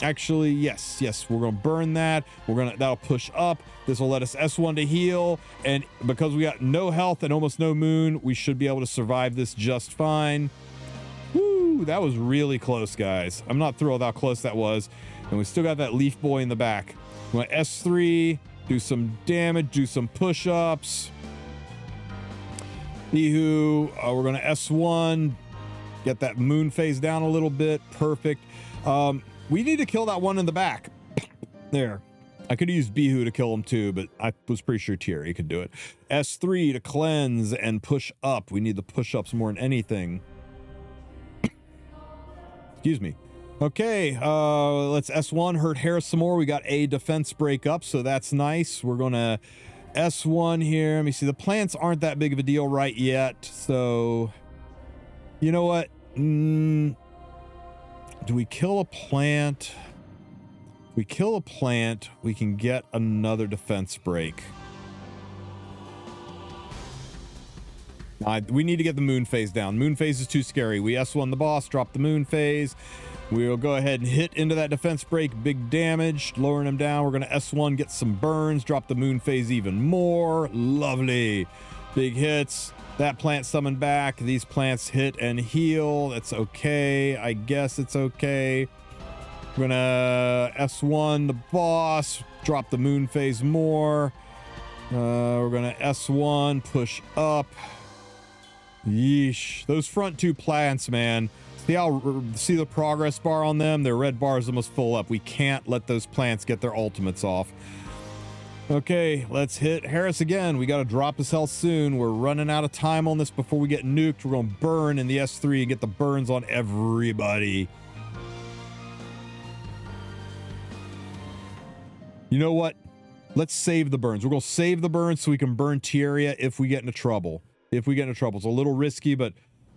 Actually, yes, we're going to burn that. That'll push up. This will let us S1 to heal, and because we got no health and almost no moon, we should be able to survive this just fine. Woo! Woo, that was really close, guys. I'm not thrilled how close that was. And we still got that leaf boy in the back. We want S3, do some damage, do some push-ups. Bihu, we're going to S1, get that moon phase down a little bit. Perfect. We need to kill that one in the back. There. I could have used Bihu to kill him too, but I was pretty sure Thierry could do it. S3 to cleanse and push up. We need the push-ups more than anything. Excuse me. Okay, let's S1, hurt HERAIS some more. We got a defense break up, so that's nice. We're going to S1 here. Let me see. The plants aren't that big of a deal right yet, so... You know what? Do we kill a plant? If we kill a plant, we can get another defense break. We need to get the moon phase down. Moon phase is too scary. We S1 the boss, drop the moon phase. We'll go ahead and hit into that defense break. Big damage, lowering him down. We're going to S1, get some burns, drop the moon phase even more. Lovely. Big hits. That plant summoned back. These plants hit and heal. That's okay. I guess it's okay. We're gonna S1 the boss, drop the moon phase more. We're gonna S1, push up. Yeesh. Those front two plants, man. See the progress bar on them? Their red bar is almost full up. We can't let those plants get their ultimates off. Okay, let's hit HERAIS again. We got to drop his health soon. We're running out of time on this before we get nuked. We're going to burn in the S3 and get the burns on everybody. You know what? Let's save the burns. We're going to save the burns so we can burn Thierry if we get into trouble. If we get into trouble. It's a little risky, but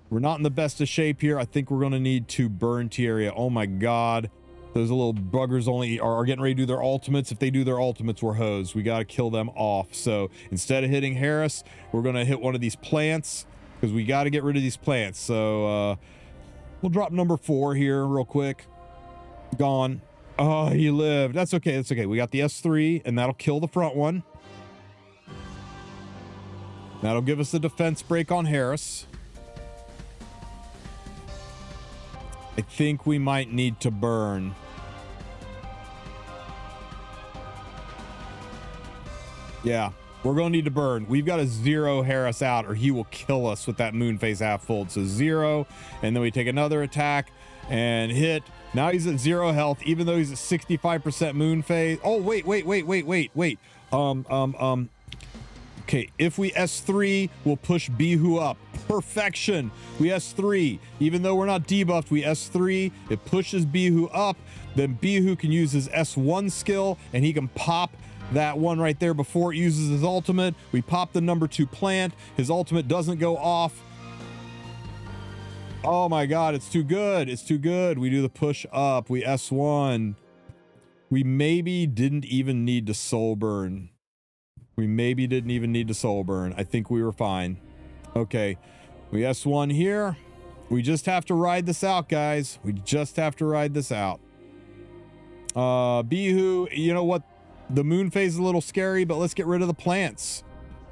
we're not in the best of shape here. I think we're going to need to burn Thierry. Oh my God. Those little buggers only are getting ready to do their ultimates. If they do their ultimates, we're hosed. We got to kill them off. So instead of hitting HERAIS, we're going to hit one of these plants because we got to get rid of these plants. So we'll drop number 4 here real quick. Gone. Oh, he lived. That's okay. That's okay. We got the S3 and that'll kill the front one. That'll give us a defense break on HERAIS. I think we might need to burn. Yeah, we're going to need to burn. We've got to 0 HERAIS out or he will kill us with that moon phase half fold. So 0, and then we take another attack and hit. Now he's at 0 health, even though he's at 65% moon phase. Oh, wait. Okay, if we S3, we'll push Bihu up. Perfection. We S3. Even though we're not debuffed, we S3. It pushes Bihu up. Then Bihu can use his S1 skill, and he can pop that one right there before it uses his ultimate. We pop the number 2 plant. His ultimate doesn't go off. Oh my God, it's too good. It's too good. We do the push up. We S1. We maybe didn't even need to soul burn. We maybe didn't even need to soul burn. I think we were fine. Okay, we S1 here. We just have to ride this out, guys. We just have to ride this out. Bihu, you know what? The moon phase is a little scary, but let's get rid of the plants.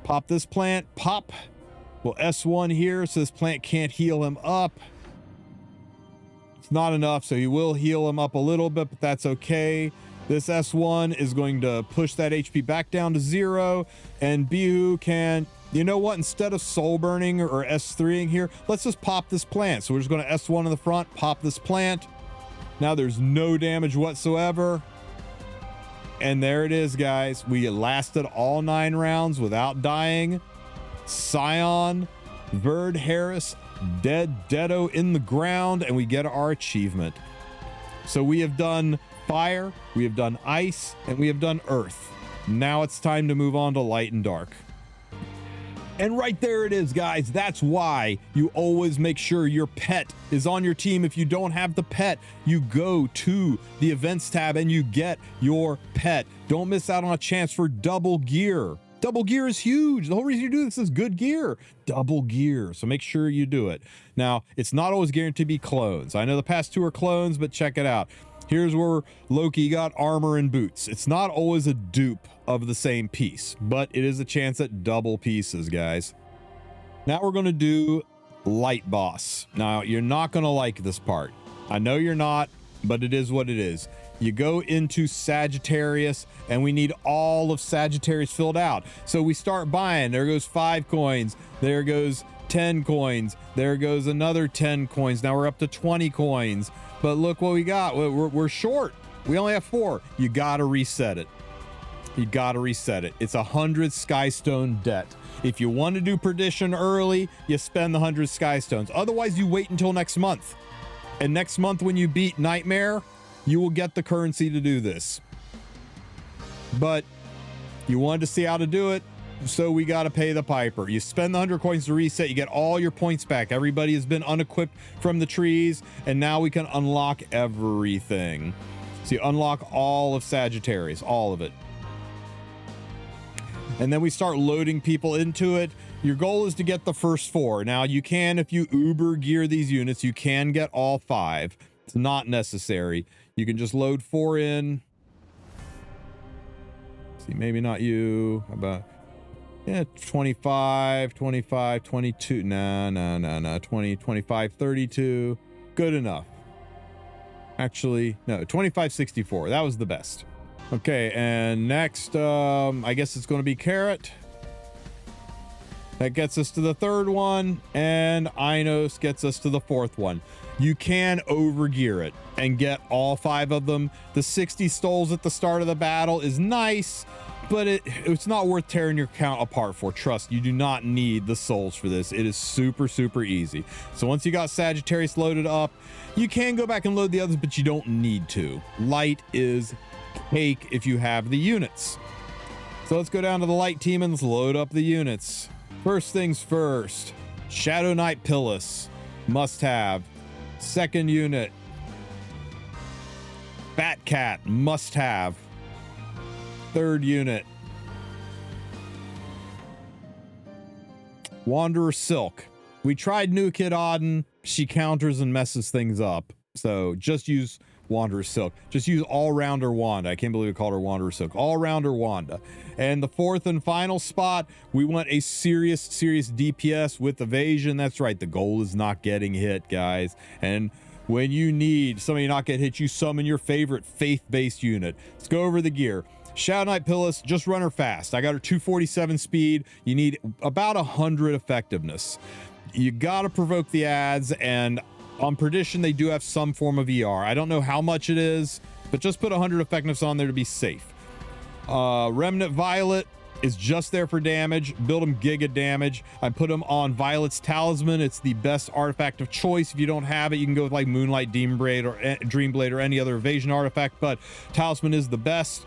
Pop this plant, pop. We'll S1 here so this plant can't heal him up. It's not enough, so he will heal him up a little bit, but that's okay. This S1 is going to push that HP back down to 0, and Bihu can, you know what, instead of soul burning or S3ing here, let's just pop this plant. So we're just going to S1 in the front, pop this plant. Now there's no damage whatsoever. And there it is, guys. We lasted all 9 rounds without dying. Scion, Verd HERAIS, deado in the ground, and we get our achievement. So we have done fire, we have done ice, and we have done earth. Now it's time to move on to light and dark. And right there it is, guys. That's why you always make sure your pet is on your team. If you don't have the pet, you go to the events tab and you get your pet. Don't miss out on a chance for double gear. Double gear is huge. The whole reason you do this is good gear. Double gear. So make sure you do it. Now, it's not always guaranteed to be clones. I know the past 2 are clones, but check it out. Here's where Loki got armor and boots. It's not always a dupe of the same piece, but it is a chance at double pieces, guys. Now we're going to do light boss. Now, you're not going to like this part. I know you're not, but it is what it is. You go into Sagittarius, and we need all of Sagittarius filled out. So we start buying. There goes 5 coins. There goes 10 coins. There goes another 10 coins. Now we're up to 20 coins. But look what we got. We're short. We only have 4. You got to reset it. You got to reset it. It's 100 Skystone debt. If you want to do Perdition early, you spend the 100 Skystones. Otherwise, you wait until next month. And next month, when you beat Nightmare, you will get the currency to do this. But you wanted to see how to do it, so we got to pay the piper. You spend the 100 coins to reset, you get all your points back. Everybody has been unequipped from the trees, and now we can unlock everything. So you unlock all of Sagittarius, all of it. And then we start loading people into it. Your goal is to get the first 4. Now you can, if you uber gear these units, you can get all 5. It's not necessary. You can just load 4 in. See, maybe not you. How about, yeah, 25, 25, 22. No. 20, 25, 32. Good enough. Actually, no, 25, 64. That was the best. Okay, and next, I guess it's going to be Carrot. That gets us to the 3rd one, and Inos gets us to the 4th one. You can overgear it and get all 5 of them. The 60 stoles at the start of the battle is nice, but it's not worth tearing your count apart for. Trust, you do not need the souls for this. It is super, super easy. So once you got Sagittarius loaded up, you can go back and load the others, but you don't need to. Light is cake if you have the units. So let's go down to the light team and let's load up the units. First things first, Shadow Knight Pillis, must have. 2nd unit, Fat Cat, must have. 3rd unit, Wanderer Silk. We tried New Kid Auden. She counters and messes things up. So just use Wanderer Silk. Just use All-Rounder Wanda. I can't believe we called her Wanderer Silk. All-Rounder Wanda. And the 4th and final spot, we want a serious DPS with evasion. That's right. The goal is not getting hit, guys. And when you need somebody not get hit, you summon your favorite faith-based unit. Let's go over the gear. Shadow Knight Pillis, just run her fast. I got her 247 speed. You need about 100 effectiveness. You got to provoke the ads, and on Perdition, they do have some form of ER. I don't know how much it is, but just put 100 effectiveness on there to be safe. Remnant Violet is just there for damage. Build them giga damage. I put them on Violet's Talisman. It's the best artifact of choice. If you don't have it, you can go with like Moonlight Dreamblade or any other evasion artifact, but Talisman is the best.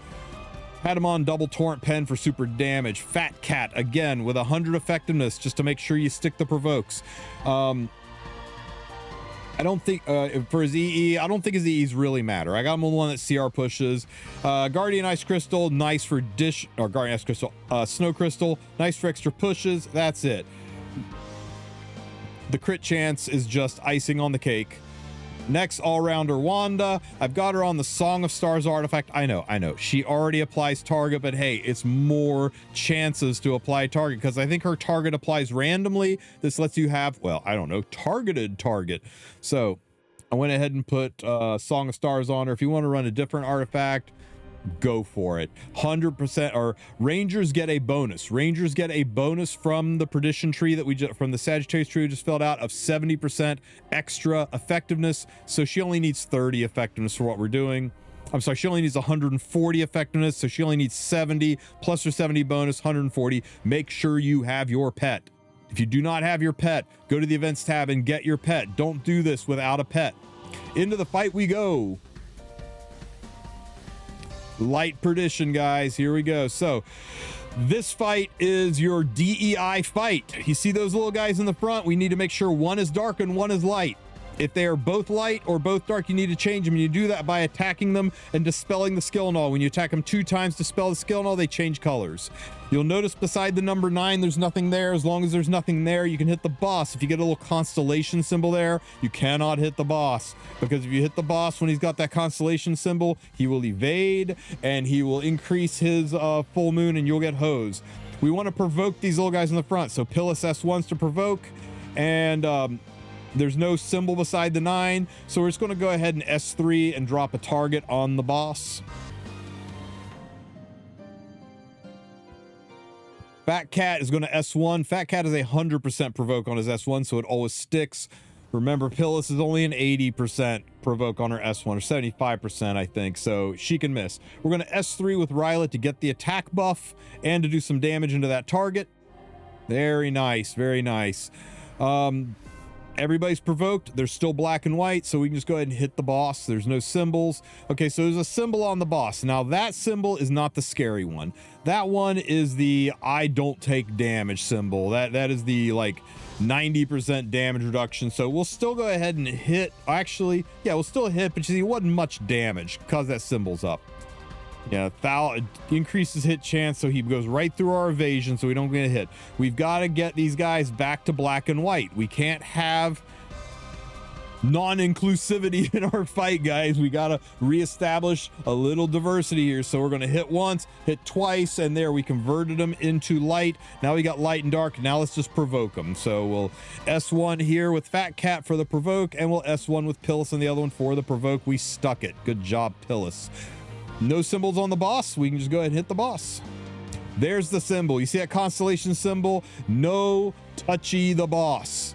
Had him on double Torrent Pen for super damage. Fat Cat, again, with 100 effectiveness, just to make sure you stick the provokes. I don't think for his EE, I don't think his EEs really matter. I got him on one that CR pushes. Guardian Ice Crystal, nice for dish, or Guardian Ice Crystal, Snow Crystal, nice for extra pushes. That's it. The crit chance is just icing on the cake. Next, all-rounder Wanda. I've got her on the Song of Stars artifact. I know. She already applies target, but hey, it's more chances to apply target because I think her target applies randomly. This lets you have, well, I don't know, targeted target. So I went ahead and put Song of Stars on her. If you want to run a different artifact, go for it. 100%, or Rangers get a bonus. Rangers get a bonus from the Perdition tree that we just, from the Sagittarius tree we just filled out, of 70% extra effectiveness. So she only needs 30 effectiveness for what we're doing. I'm sorry, she only needs 140 effectiveness, so she only needs 70 plus her 70 bonus, 140. Make sure you have your pet. If you do not have your pet, go to the events tab and get your pet. Don't do this without a pet. Into the fight we go. Light Perdition, guys. Here we go. So this fight is your DEI fight. You see those little guys in the front? We need to make sure one is dark and one is light. If they are both light or both dark, you need to change them. And you do that by attacking them and dispelling the skill null. When you attack them 2 times, dispel the skill null, they change colors. You'll notice beside the number 9, there's nothing there. As long as there's nothing there, you can hit the boss. If you get a little constellation symbol there, you cannot hit the boss. Because if you hit the boss when he's got that constellation symbol, he will evade and he will increase his full moon and you'll get hosed. We want to provoke these little guys in the front. So Pillis S1s to provoke. and there's no symbol beside the 9, so we're just going to go ahead and S3 and drop a target on the boss. Fat Cat is going to S1. Fat Cat is 100% provoke on his S1, so it always sticks. Remember, Pillis is only an 80% provoke on her S1, or 75%, I think, so she can miss. We're going to S3 with Rylet to get the attack buff and to do some damage into that target. Very nice, very nice. Everybody's provoked. They're still black and white, so we can just go ahead and hit the boss. There's no symbols. Okay, so there's a symbol on the boss. Now, that symbol is not the scary one. That one is the I don't take damage symbol. That is the, like, 90% damage reduction. So we'll still go ahead and hit. Actually, yeah, we'll still hit, but you see, it wasn't much damage because that symbol's up. Yeah, increases hit chance, so he goes right through our evasion, so we don't get hit. We've got to get these guys back to black and white. We can't have non-inclusivity in our fight, guys. We got to reestablish a little diversity here. So we're going to hit once, hit twice, and there we converted them into light. Now we got light and dark. Now let's just provoke them. So we'll S1 here with Fat Cat for the provoke, and we'll S1 with Pillis and the other one for the provoke. We stuck it. Good job, Pillis. No symbols on the boss. We can just go ahead and hit the boss. There's the symbol. You see that constellation symbol? No touchy the boss.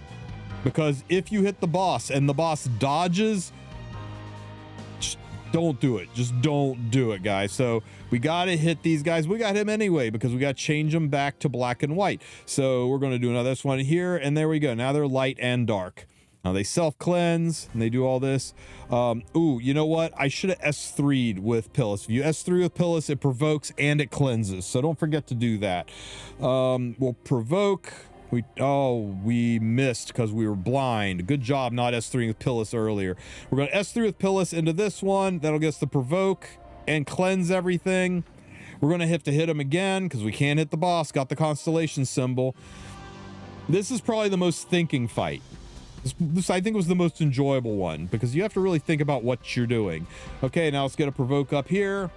Because if you hit the boss and the boss dodges, just don't do it. Just don't do it, guys. So we got to hit these guys. We got him anyway because we got to change them back to black and white. So we're going to do another one here, and there we go. Now they're light and dark. Now they self-cleanse and they do all this. Ooh, you know what? I should have S3'd with Pillis. If you S3 with Pillis, it provokes and it cleanses. So don't forget to do that. We'll provoke. We missed because we were blind. Good job not S3 with Pillis earlier. We're going to S3 with Pillis into this one. That'll get us the provoke and cleanse everything. We're going to have to hit him again because we can't hit the boss. Got the constellation symbol. This is probably the most thinking fight. This I think was the most enjoyable one because you have to really think about what you're doing. Okay, now let's get a provoke up here.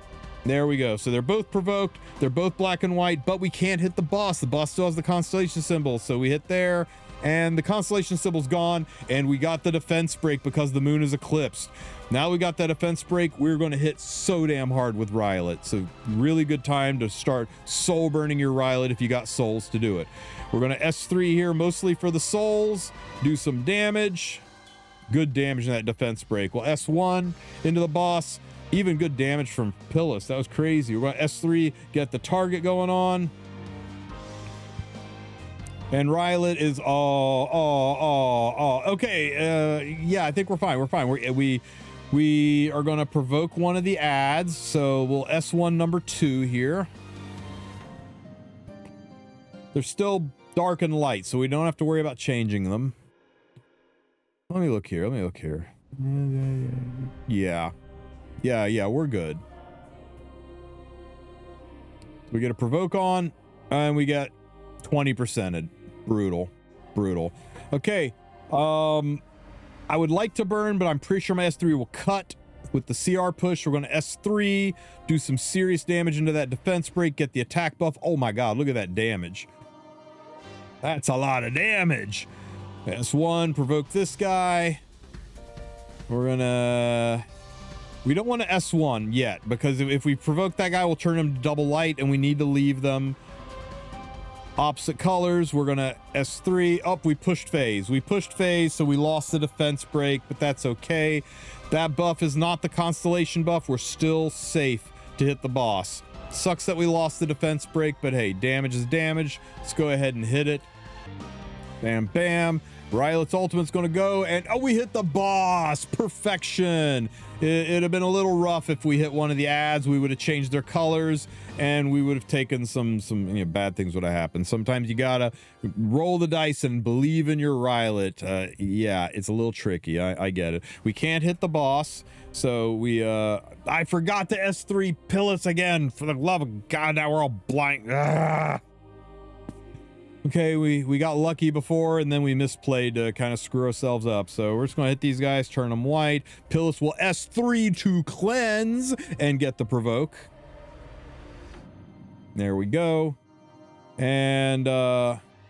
There we go. So they're both provoked. They're both black and white, but we can't hit the boss. The boss still has the constellation symbol. So we hit there and the constellation symbol's gone and we got the defense break because the moon is eclipsed. Now we got that defense break. We're going to hit so damn hard with Rylet. So really good time to start soul burning your Rylet if you got souls to do it. We're going to S3 here mostly for the souls. Do some damage. Good damage in that defense break. Well, S1 into the boss. Even good damage from Pillis. That was crazy. We're going to S3, get the target going on. And Rylet is okay. Yeah, I think we're fine. We're fine. We are going to provoke one of the ads. So we'll S1 number 2 here. They're still dark and light, so we don't have to worry about changing them. Let me look here. Yeah, we're good. We get a provoke on, and we get 20%. Brutal. Okay. I would like to burn, but I'm pretty sure my S3 will cut with the CR push. We're going to S3, do some serious damage into that defense break, get the attack buff. Oh my God, look at that damage. That's a lot of damage. S1, provoke this guy. We're gonna... We don't want to S1 yet, because if we provoke that guy, we'll turn him to double light, and we need to leave them opposite colors. We're gonna S3. Oh, we pushed phase. So we lost the defense break, but that's okay. That buff is not the constellation buff. We're still safe to hit the boss. Sucks that we lost the defense break, but hey, damage is damage. Let's go ahead and hit it. Bam, bam. Rylet's ultimate's gonna go, and oh, we hit the boss. Perfection. It'd have been a little rough if we hit one of the ads. We would have changed their colors, and we would have taken some bad things would have happened. Sometimes you gotta roll the dice and believe in your Rylet. Yeah, it's a little tricky. I get it. We can't hit the boss, so we I forgot to S3 Pillis again. For the love of God, now we're all blank. Ugh. Okay, we got lucky before, and then we misplayed to kind of screw ourselves up. So we're just going to hit these guys, turn them white. Pillis will S3 to cleanse and get the provoke. There we go. And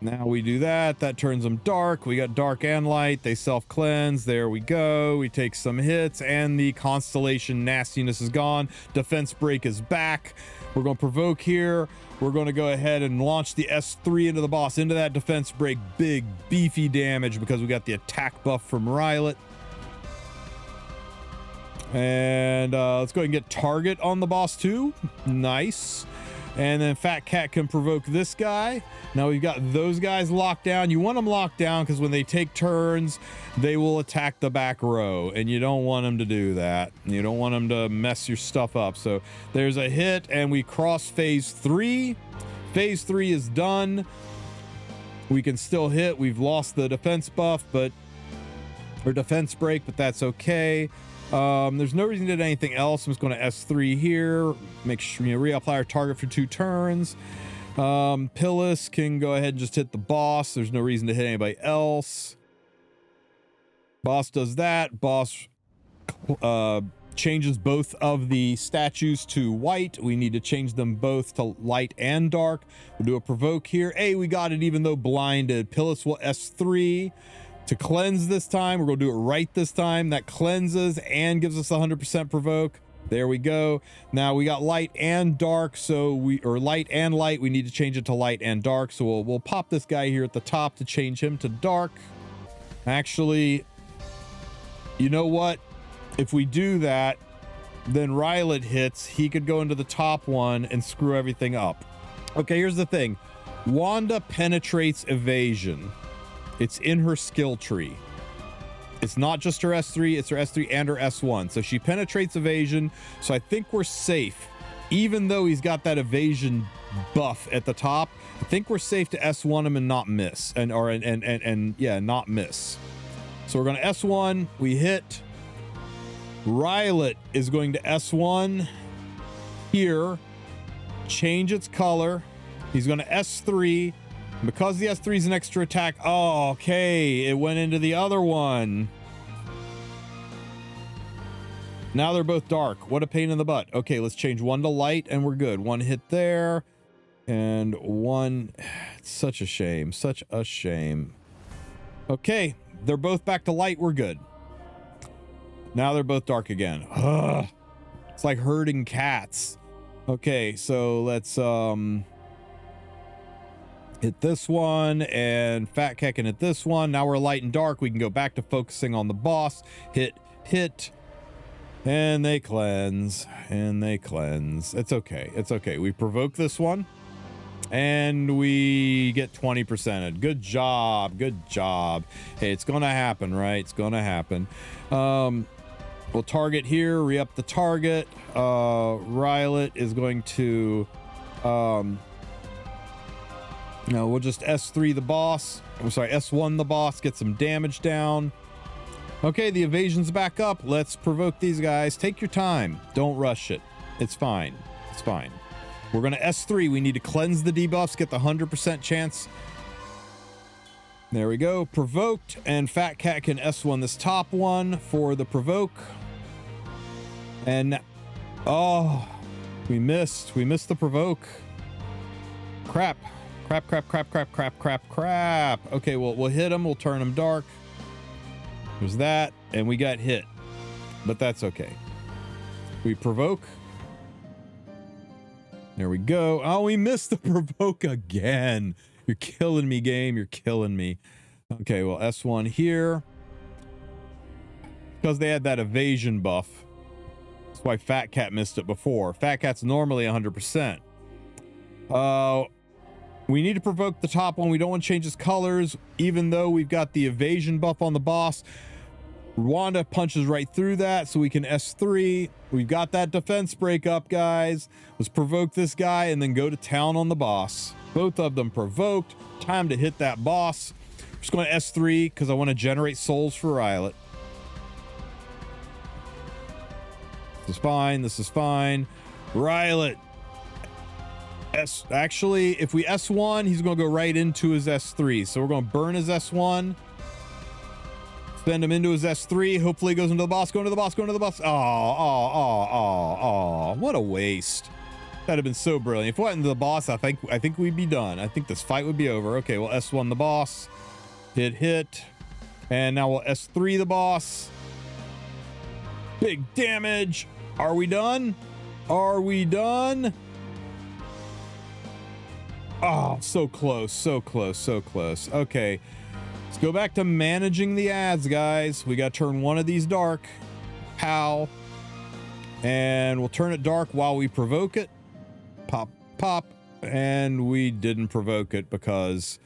Now we do that. That turns them dark. We got dark and light. They self-cleanse. There we go. We take some hits, and the constellation nastiness is gone. Defense break is back. We're going to provoke here. We're going to go ahead and launch the S3 into the boss, into that defense break. Big, beefy damage because we got the attack buff from Aurelight. And let's go ahead and get target on the boss too. Nice. And then Fat Cat can provoke this guy. Now we've got those guys locked down. You want them locked down because when they take turns, they will attack the back row, and you don't want them to do that. You don't want them to mess your stuff up. So there's a hit, and we cross phase 3. Phase 3 is done. We can still hit. We've lost the defense buff, or defense break, but that's okay. There's no reason to do anything else. I'm just going to S3 here. Make sure, reapply our target for 2 turns. Pillis can go ahead and just hit the boss. There's no reason to hit anybody else. Boss does that. Boss changes both of the statues to white. We need to change them both to light and dark. We'll do a provoke here. Hey, we got it even though blinded. Pillis will S3. To cleanse this time, we're going to do it right this time. That cleanses and gives us 100% provoke. There we go. Now we got light and dark, light and light. We need to change it to light and dark. So we'll pop this guy here at the top to change him to dark. Actually, you know what? If we do that, then Aurelight hits. He could go into the top one and screw everything up. Okay, here's the thing. Wanda penetrates evasion. It's in her skill tree. It's not just her S3, it's her S3 and her S1. So she penetrates evasion. So I think we're safe. Even though he's got that evasion buff at the top, I think we're safe to S1 him and not miss. Not miss. So we're going to S1, we hit. Aurelight is going to S1 here, change its color. He's going to S3. Because the S3 is an extra attack. Oh, okay. It went into the other one. Now they're both dark. What a pain in the butt. Okay, let's change one to light and we're good. One hit there. And one. It's such a shame. Such a shame. Okay. They're both back to light. We're good. Now they're both dark again. Ugh. It's like herding cats. Okay, so let's hit this one, and Fat Cat can hit this one. Now we're light and dark. We can go back to focusing on the boss. Hit, and they cleanse, It's okay. It's okay. We provoke this one, and we get 20%. Good job. Good job. Hey, it's going to happen, right? It's going to happen. We'll target here, re-up the target. Aurelight is going to... No, we'll just S3 the boss. I'm sorry, S1 the boss, get some damage down. Okay, the evasion's back up. Let's provoke these guys. Take your time. Don't rush it. It's fine. It's fine. We're going to S3. We need to cleanse the debuffs, get the 100% chance. There we go. Provoked, and Fat Cat can S1 this top one for the provoke. And, oh, we missed. We missed the provoke. Crap. Crap. Okay, well, we'll hit him. We'll turn him dark. There's that, and we got hit. But that's okay. We provoke. There we go. Oh, we missed the provoke again. You're killing me, game. You're killing me. Okay, well, S1 here. Because they had that evasion buff. That's why Fat Cat missed it before. Fat Cat's normally 100%. We need to provoke the top one. We don't want to change his colors, even though we've got the evasion buff on the boss. Wanda punches right through that, so we can S3. We've got that defense break up, guys. Let's provoke this guy and then go to town on the boss. Both of them provoked. Time to hit that boss. I'm just going to S3 because I want to generate souls for Aurelight. This is fine. This is fine. Aurelight. Actually, if we S1, he's going to go right into his S3. So we're going to burn his S1. Send him into his S3. Hopefully he goes into the boss. Go into the boss. Go into the boss. Oh. What a waste. That'd have been so brilliant. If it wasn't the boss, I think we'd be done. I think this fight would be over. Okay, well, S1 the boss. Hit. And now we'll S3 the boss. Big damage. Are we done? Are we done? Oh, so close, so close, so close. Okay, let's go back to managing the ads, guys. We got to turn one of these dark. Pow. And we'll turn it dark while we provoke it. Pop, pop. And we didn't provoke it because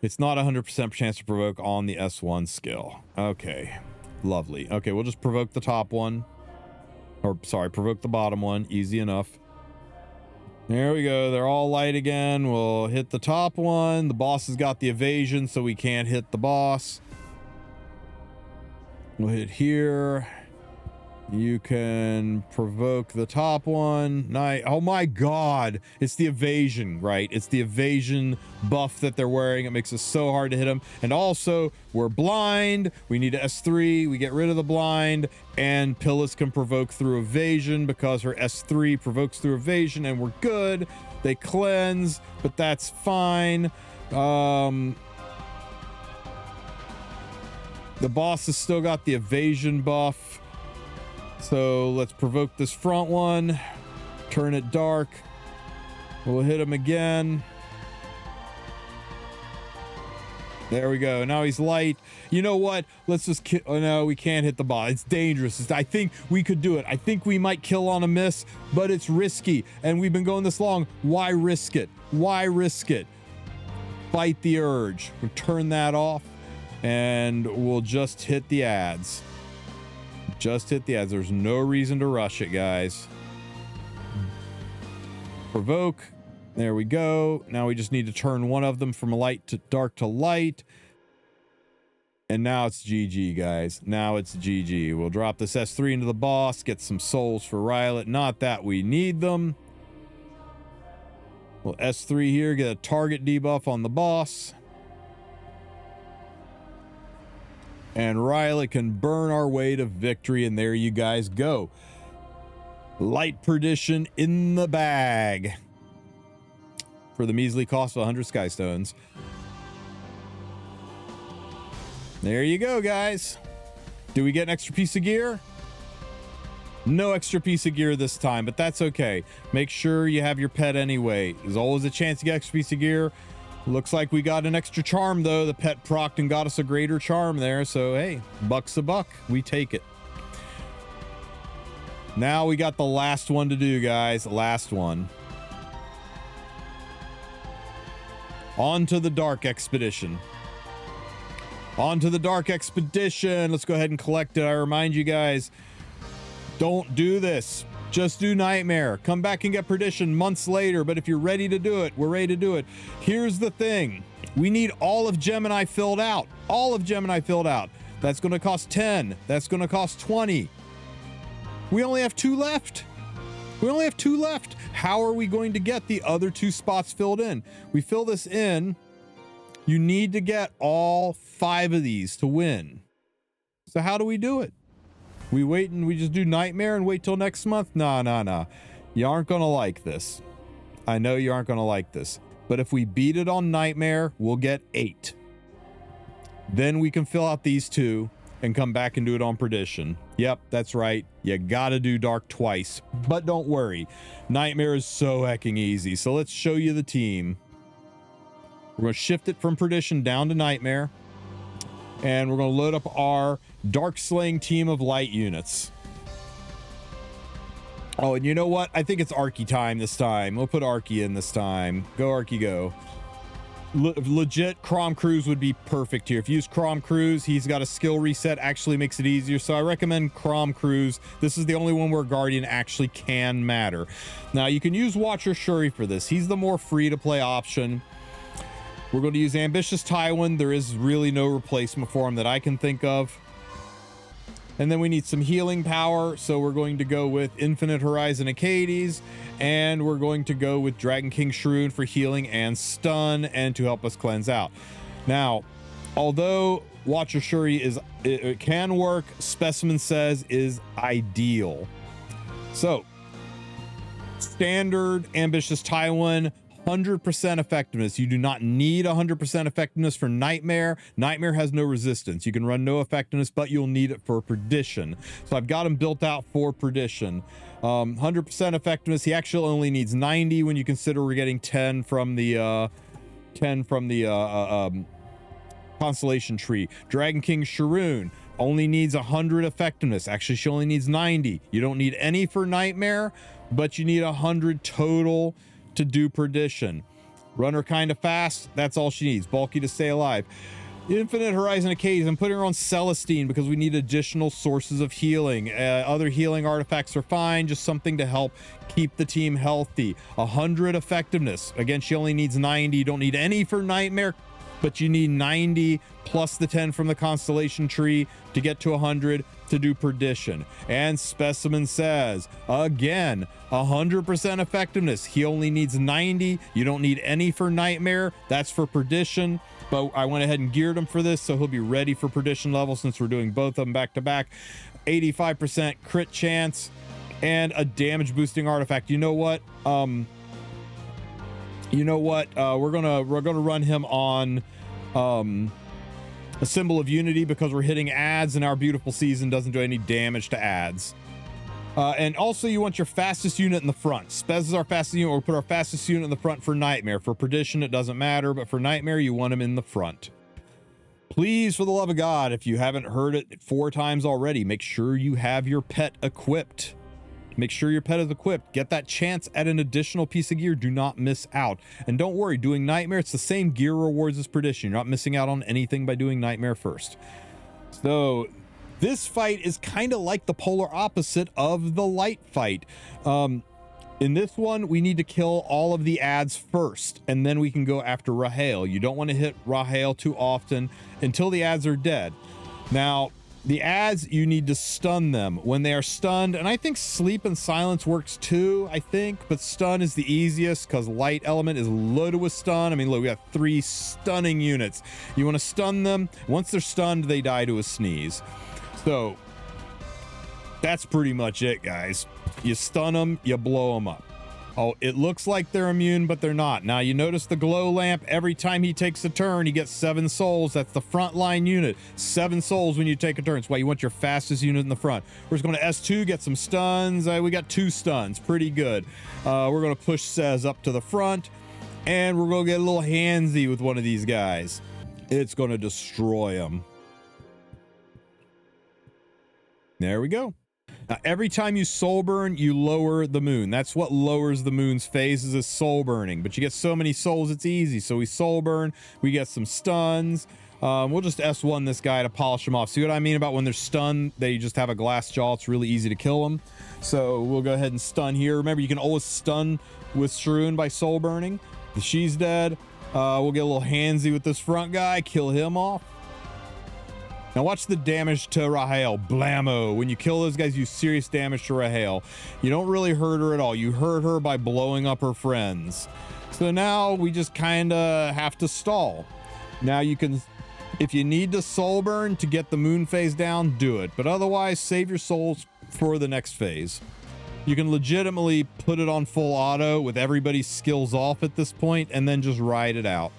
it's not 100% chance to provoke on the S1 skill. Okay, lovely. Okay, we'll just provoke the top one. Or, sorry, provoke the bottom one. Easy enough. There we go. They're all light again. We'll hit the top one. The boss has got the evasion, so we can't hit the boss. We'll hit here. You can provoke the top one. Nice. Oh my god. It's the evasion, right? It's the evasion buff that they're wearing. It makes it so hard to hit them. And also, we're blind. We need to S3. We get rid of the blind. And Pillis can provoke through evasion because her S3 provokes through evasion, and we're good. They cleanse, but that's fine. The boss has still got the evasion buff. So let's provoke this front one, turn it dark. We'll hit him again. There we go. Now he's light. You know what? Let's just kill. Oh no, we can't hit the boss. It's dangerous. I think we could do it. I think we might kill on a miss, but it's risky. And we've been going this long. Why risk it? Why risk it? Fight the urge. We'll turn that off and we'll just hit the ads. Just hit the ads. There's no reason to rush it, guys. Provoke. There we go. Now we just need to turn one of them from light to dark to light. And now it's GG, guys. Now it's GG. We'll drop this S3 into the boss, get some souls for RAHEL. Not that we need them. We'll S3 here, get a target debuff on the boss. And RAHEL can burn our way to victory, and there you guys go. Light Perdition in the bag. For the measly cost of 100 Sky Stones. There you go, guys. Do we get an extra piece of gear? No extra piece of gear this time, but that's okay. Make sure you have your pet anyway. There's always a chance to get an extra piece of gear. Looks like we got an extra charm, though. The pet procced and got us a greater charm there. So, hey, buck's a buck. We take it. Now we got the last one to do, guys. Last one. On to the Dark Expedition. On to the Dark Expedition. Let's go ahead and collect it. I remind you guys, don't do this. Just do Nightmare. Come back and get Perdition months later. But if you're ready to do it, we're ready to do it. Here's the thing. We need all of Gemini filled out. All of Gemini filled out. That's going to cost 10. That's going to cost 20. We only have 2 left. We only have 2 left. How are we going to get the other 2 spots filled in? We fill this in. You need to get all 5 of these to win. So how do we do it? We wait and we just do Nightmare and wait till next month? Nah. You aren't going to like this. I know you aren't going to like this. But if we beat it on Nightmare, we'll get 8. Then we can fill out these 2 and come back and do it on Perdition. Yep, that's right. You gotta do Dark twice. But don't worry. Nightmare is so hecking easy. So let's show you the team. We're going to shift it from Perdition down to Nightmare. And we're going to load up our Dark Slaying team of light units. Oh, and you know what? I think it's Arky time this time. We'll put Arky in this time. Go, Arky, go. Legit, Crom Cruise would be perfect here. If you use Crom Cruise, he's got a skill reset, actually makes it easier. So I recommend Crom Cruise. This is the only one where Guardian actually can matter. Now, you can use Watcher Shuri for this. He's the more free-to-play option. We're going to use Ambitious Tywin. There is really no replacement for him that I can think of. And then we need some healing power, so we're going to go with Infinite Horizon Acades, and we're going to go with Dragon King Shroon for healing and stun, and to help us cleanse out. Now, although Watcher Shuri it can work, Specimen says is ideal. So, Standard Ambitious Tywin, 100% effectiveness. You do not need 100% effectiveness for Nightmare. Nightmare has no resistance. You can run no effectiveness, but you'll need it for Perdition. So I've got him built out for Perdition. 100% effectiveness. He actually only needs 90 when you consider we're getting 10 from the constellation tree. Dragon King Sharoon only needs 100 effectiveness. Actually, she only needs 90. You don't need any for Nightmare, but you need 100 total to do Perdition. Run her kind of fast. That's all she needs. Bulky to stay alive. Infinite Horizon Occasion. I'm putting her on Celestine because we need additional sources of healing. Other healing artifacts are fine. Just something to help keep the team healthy. 100 effectiveness. Again, she only needs 90. You don't need any for Nightmare, but you need 90 plus the 10 from the constellation tree to get to 100 to do Perdition. And Specimen says, again, 100% effectiveness. He only needs 90. You don't need any for Nightmare. That's for Perdition. But I went ahead and geared him for this, so he'll be ready for Perdition level since we're doing both of them back to back. 85% crit chance and a damage boosting artifact. You know what? We're gonna run him on a Symbol of Unity because we're hitting ads and our beautiful season doesn't do any damage to ads. And also you want your fastest unit in the front. Spez is our fastest unit. We'll put our fastest unit in the front for Nightmare. For Perdition, it doesn't matter, but for Nightmare, you want him in the front. Please, for the love of God, if you haven't heard it 4 times already, make sure you have your pet equipped. Make sure your pet is equipped. Get that chance at an additional piece of gear. Do not miss out. And don't worry, doing Nightmare, it's the same gear rewards as Perdition. You're not missing out on anything by doing Nightmare first. So this fight is kind of like the polar opposite of the light fight. In this one, we need to kill all of the ads first, and then we can go after RAHEL. You don't want to hit RAHEL too often until the ads are dead. Now, the ads, you need to stun them when they are stunned, and I think sleep and silence works too, I think, but stun is the easiest because light element is loaded with stun. I mean, look, we got 3 stunning units. You want to stun them. Once they're stunned, they die to a sneeze. So that's pretty much it, guys. You stun them, you blow them up. Oh, it looks like they're immune, but they're not. Now, you notice the glow lamp. Every time he takes a turn, he gets 7 souls. That's the frontline unit. 7 souls when you take a turn. That's why you want your fastest unit in the front. We're just going to S2, get some stuns. We got 2 stuns. Pretty good. We're going to push Sez up to the front, and we're going to get a little handsy with one of these guys. It's going to destroy him. There we go. Now, every time you soul burn, you lower the moon. That's what lowers the moon's phases, is soul burning. But you get so many souls, it's easy. So we soul burn, we get some stuns. We'll just S1 this guy to polish him off. See what I mean about when they're stunned, they just have a glass jaw. It's really easy to kill them. So we'll go ahead and stun here. Remember, you can always stun with Sharoon by soul burning. She's dead. We'll get a little handsy with this front guy, kill him off. Now watch the damage to RAHEL. Blammo. When you kill those guys, you serious damage to RAHEL. You don't really hurt her at all. You hurt her by blowing up her friends. So now we just kind of have to stall. Now you can, if you need to soul burn to get the moon phase down, do it. But otherwise, save your souls for the next phase. You can legitimately put it on full auto with everybody's skills off at this point and then just ride it out.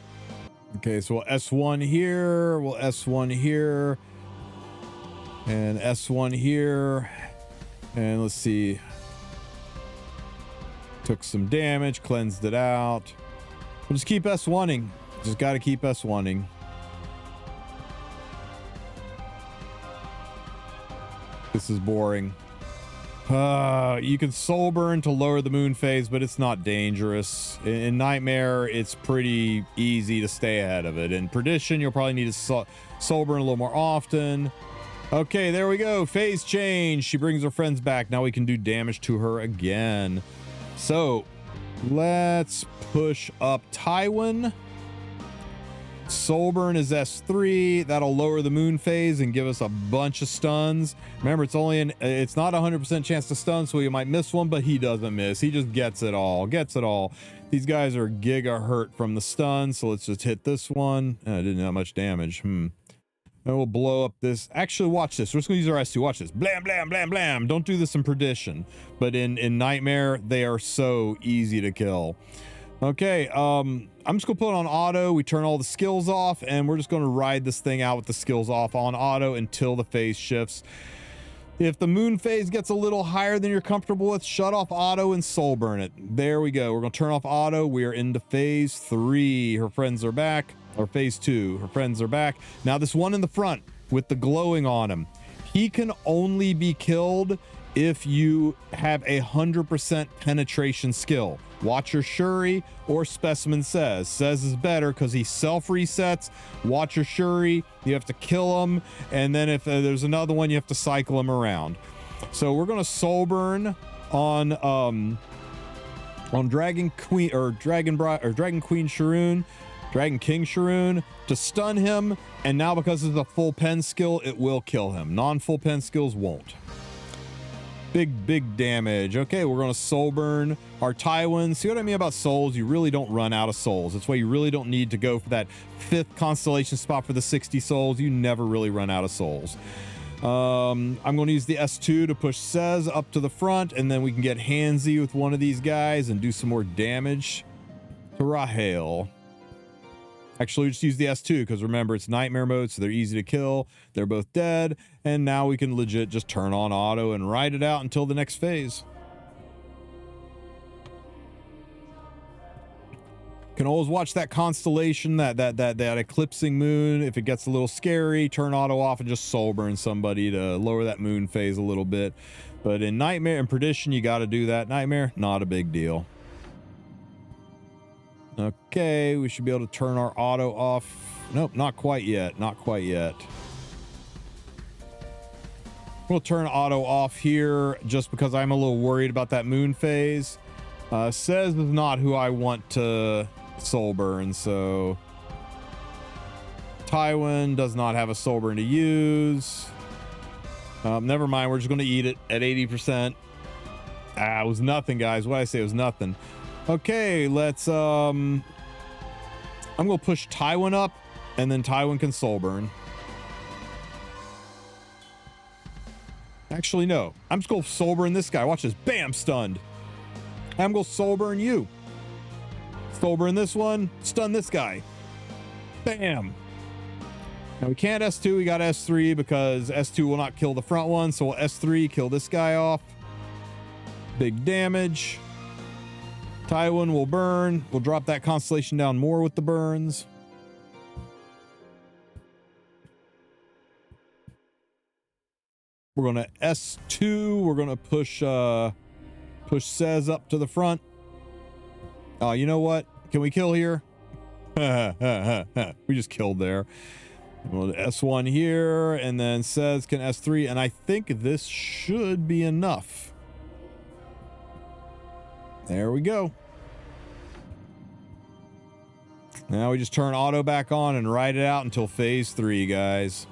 Okay, so we'll S1 here, we'll S1 here, and S1 here, and let's see. Took some damage, cleansed it out. We'll just keep S1ing. Just got to keep S1ing. This is boring. You can soul burn to lower the moon phase, but it's not dangerous. In Nightmare, it's pretty easy to stay ahead of it. In Perdition, you'll probably need to soul burn a little more often. Okay, there we go. Phase change. She brings her friends back. Now we can do damage to her again. So let's push up Tywin. Soul burn is S3. That'll lower the moon phase and give us a bunch of stuns. Remember, it's not 100% chance to stun, so you might miss one, but he doesn't miss. He just gets it all. These guys are giga hurt from the stun, so let's just hit this one. It didn't have much damage. And we'll blow up this. Actually, watch this. We're just gonna use our S2. Watch this. Blam, blam, blam, blam. Don't do this in Perdition, but in Nightmare, they are so easy to kill. Okay, I'm just gonna put it on auto. We turn all the skills off, and we're just gonna ride this thing out with the skills off on auto until the phase shifts. If the moon phase gets a little higher than you're comfortable with, shut off auto and soul burn it. There we go. We're gonna turn off auto. We are into phase 3. Her friends are back. Or phase 2. Her friends are back. Now this one in the front with the glowing on him, he can only be killed if you have 100% penetration skill. Watch your Shuri or Specimen Says. Says is better because he self-resets. Watch your Shuri, you have to kill him, and then if there's another one, you have to cycle him around. So we're gonna soul burn on Dragon Queen or Dragon Queen Sharoon, Dragon King Sharoon, to stun him, and now because it's a full pen skill, it will kill him. Non-full pen skills won't. Big damage. Okay, we're gonna soul burn our Tywin. See what I mean about souls? You really don't run out of souls. That's why you really don't need to go for that 5th constellation spot for the 60 souls. You never really run out of souls. I'm going to use the S2 to push Sez up to the front, and then we can get handsy with one of these guys and do some more damage to Rahel. Actually, just use the S2 because remember, it's nightmare mode, so they're easy to kill. They're both dead, and now we can legit just turn on auto and ride it out until the next phase. Can always watch that constellation, that eclipsing moon. If it gets a little scary, turn auto off and just soul burn somebody to lower that moon phase a little bit. But in Nightmare and Perdition, you got to do that. Nightmare, not a big deal. Okay, we should be able to turn our auto off. Nope, not quite yet. Not quite yet. We'll turn auto off here just because I'm a little worried about that moon phase. Says is not who I want to soul burn, so Tywin does not have a soul burn to use. Never mind, we're just going to eat it at 80%. It was nothing, guys. What did I say? It was nothing. Okay, let's I'm gonna push Tywin up, and then Tywin can soul burn. Actually, no, I'm just gonna soul burn this guy. Watch this. Bam, stunned. I'm gonna soul burn you. Soul burn this one, stun this guy. Bam. Now we can't S2, we got S3 because S2 will not kill the front one, so we'll S3, kill this guy off. Big damage. Tywin will burn. We'll drop that constellation down more with the burns. We're gonna S2. We're gonna push Sez up to the front. Oh, you know what? Can we kill here? We just killed there. We'll S1 here, and then Sez can S3, and I think this should be enough. There we go. Now we just turn auto back on and ride it out until phase 3, guys.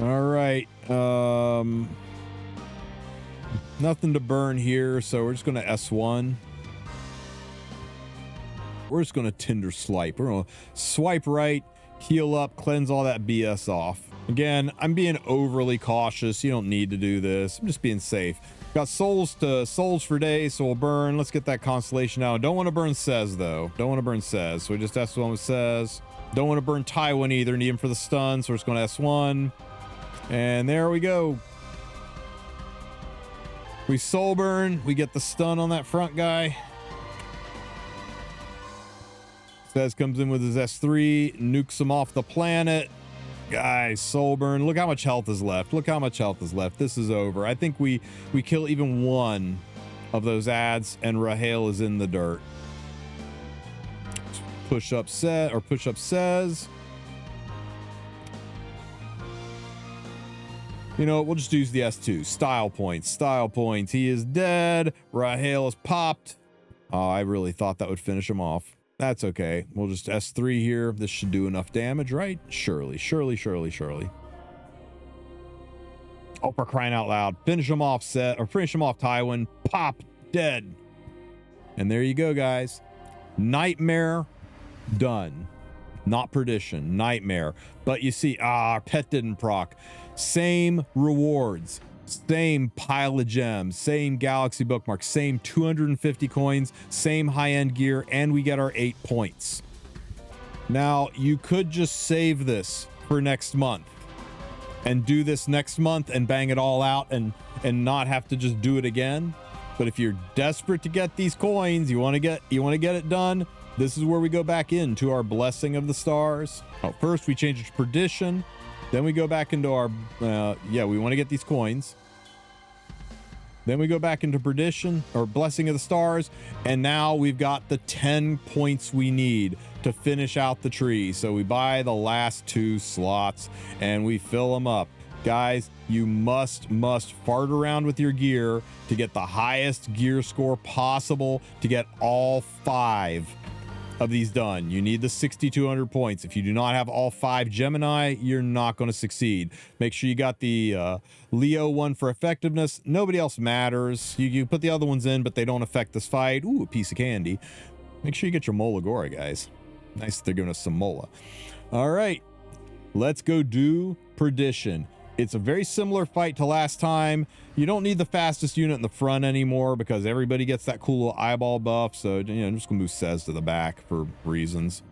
All right. Nothing to burn here, so we're just going to S1. We're just going to Tinder swipe. We're going to swipe right, heal up, cleanse all that BS off. Again, I'm being overly cautious. You don't need to do this. I'm just being safe. Got souls for days, so we'll burn. Let's get that constellation out. Don't want to burn Sez, though. Don't want to burn Sez, so we just S1 with Sez. Don't want to burn Tywin either. Need him for the stun, so we're just going to S1. And there we go. We soul burn. We get the stun on that front guy. Sez comes in with his S3, nukes him off the planet. Guys, soul burn. Look how much health is left. Look how much health is left. This is over. I think we kill even one of those ads, and Rahel is in the dirt. Push up Sez. You know, we'll just use the S2. Style points. Style points. He is dead. Rahel is popped. Oh, I really thought that would finish him off. That's okay. We'll just S3 here. This should do enough damage, right? Surely. Oh, for crying out loud. Finish him off, finish him off, Tywin. Pop, dead. And there you go, guys. Nightmare, done. Not Perdition, Nightmare. But you see, our pet didn't proc. Same rewards, same pile of gems, same galaxy bookmarks, same 250 coins, same high-end gear, and we get our 8 points. Now, you could just save this for next month and do this next month and bang it all out and not have to just do it again. But if you're desperate to get these coins, you want to get it done, this is where we go back into our Blessing of the Stars. Oh, first we change it to Perdition, then we go back into our we want to get these coins. Then we go back into Perdition or Blessing of the Stars, and now we've got the 10 points we need to finish out the tree. So we buy the last 2 slots and we fill them up. Guys, you must fart around with your gear to get the highest gear score possible to get all 5 of these done. You need the 6,200 points. If you do not have all 5 Gemini, you're not going to succeed. Make sure you got the Leo one for effectiveness. Nobody else matters. You put the other ones in, but they don't affect this fight. Ooh, a piece of candy. Make sure you get your Mola Gora, guys. Nice that they're giving us some Mola. All right, let's go do Perdition. It's a very similar fight to last time. You don't need the fastest unit in the front anymore because everybody gets that cool little eyeball buff. So, I'm just gonna move Sez to the back for reasons.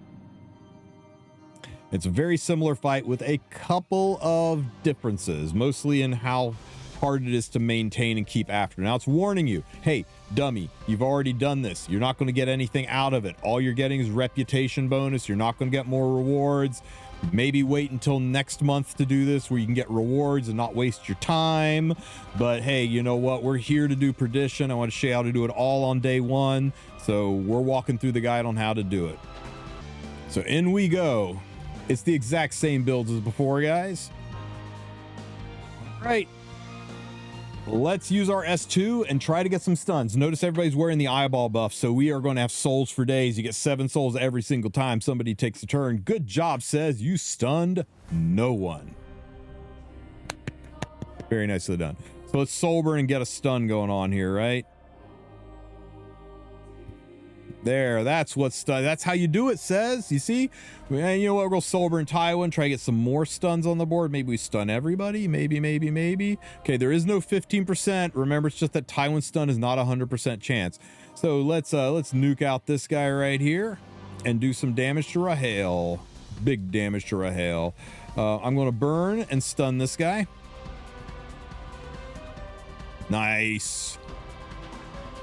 It's a very similar fight with a couple of differences, mostly in how hard it is to maintain and keep after. Now it's warning you, hey, dummy, you've already done this. You're not going to get anything out of it. All you're getting is reputation bonus. You're not going to get more rewards. Maybe wait until next month to do this where you can get rewards and not waste your time. But hey, you know what? We're here to do Perdition. I want to show you how to do it all on day 1. So we're walking through the guide on how to do it. So in we go. It's the exact same builds as before, guys. All right. Let's use our S2 and try to get some stuns. Notice everybody's wearing the eyeball buff, so we are going to have souls for days. You get 7 souls every single time somebody takes a turn. Good job, Sez. You stunned no one. Very nicely done. So let's soul burn and get a stun going on here, right? There, that's that's how you do it, Sez. You see? And you know what? We'll soul burn Tywin, try to get some more stuns on the board. Maybe we stun everybody. Maybe. Okay, there is no 15%. Remember, it's just that Tywin stun is not a 100% chance. So let's nuke out this guy right here and do some damage to RAHEL. Big damage to RAHEL. I'm going to burn and stun this guy. Nice.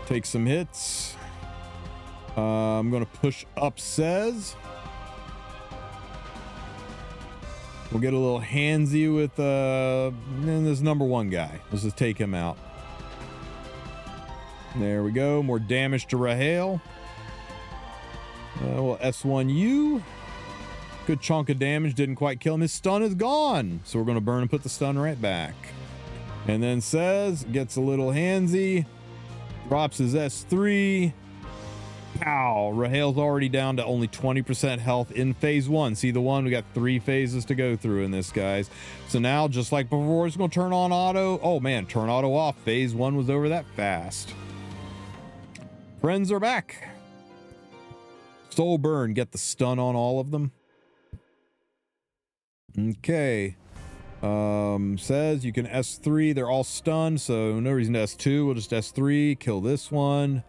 Take some hits. I'm going to push up Sez. We'll get a little handsy with this number 1 guy. Let's just take him out. There we go. More damage to RAHEL. Well, S1U. Good chunk of damage. Didn't quite kill him. His stun is gone. So we're going to burn and put the stun right back. And then Sez gets a little handsy. Drops his S3. Pow! RAHEL's already down to only 20% health in phase 1. See the one? We got 3 phases to go through in this, guys. So now, just like before, it's going to turn on auto. Oh man, turn auto off. Phase 1 was over that fast. Friends are back. Soul burn, get the stun on all of them. Okay. Says you can S3. They're all stunned, so no reason to S2. We'll just S3. Kill this one.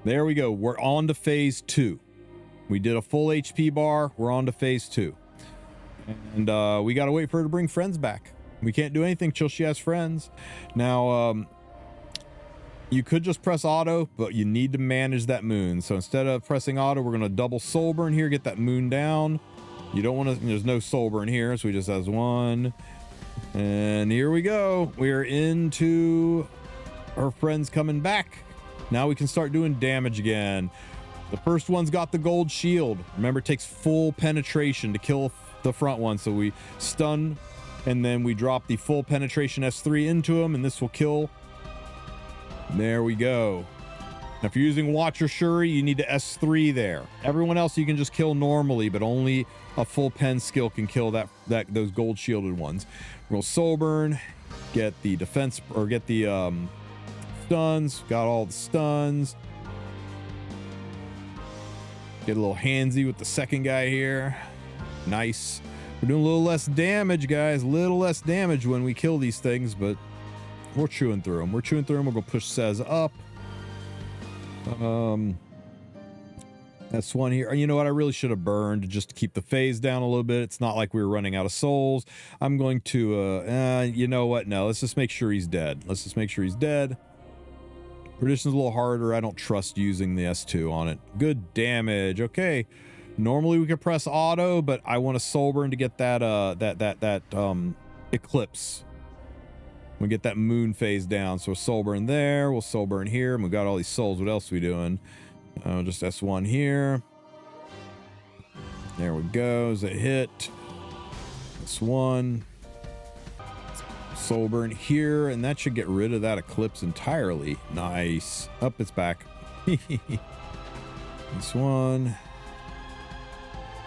There we go. We're on to phase 2. We did a full HP bar. We're on to phase 2. And we got to wait for her to bring friends back. We can't do anything till she has friends. Now, you could just press auto, but you need to manage that moon. So instead of pressing auto, we're going to double soul burn here, get that moon down. You don't want to, there's no soul burn here, so we just has 1. And here we go. We're into our friends coming back. Now we can start doing damage again. The first one's got the gold shield. Remember, it takes full penetration to kill the front one. So we stun, and then we drop the full penetration S3 into him, and this will kill. There we go. Now, if you're using Watcher Shuri, you need to S3 there. Everyone else you can just kill normally, but only a full pen skill can kill those gold shielded ones. Roll Soul Burn, get the defense, or get the stuns. Got all the stuns. Get a little handsy with the second guy here. Nice. We're doing a little less damage, guys. A little less damage when we kill these things, but we're chewing through them. We're chewing through them. We're going to push Sez up. That's one here. You know what? I really should have burned just to keep the phase down a little bit. It's not like we were running out of souls. I'm going to, you know what? No, let's just make sure he's dead. Let's just make sure he's dead. Perdition's a little harder. I don't trust using the S2 on it. Good damage. Okay. Normally we could press auto, but I want a soul burn to get that eclipse. We get that moon phase down. So a soul burn there. We'll soul burn here. And we got all these souls. What else are we doing? Just S1 here. There we go. Is a hit. S1. Soul burn here, and that should get rid of that eclipse entirely. Nice. Up, it's back. This one.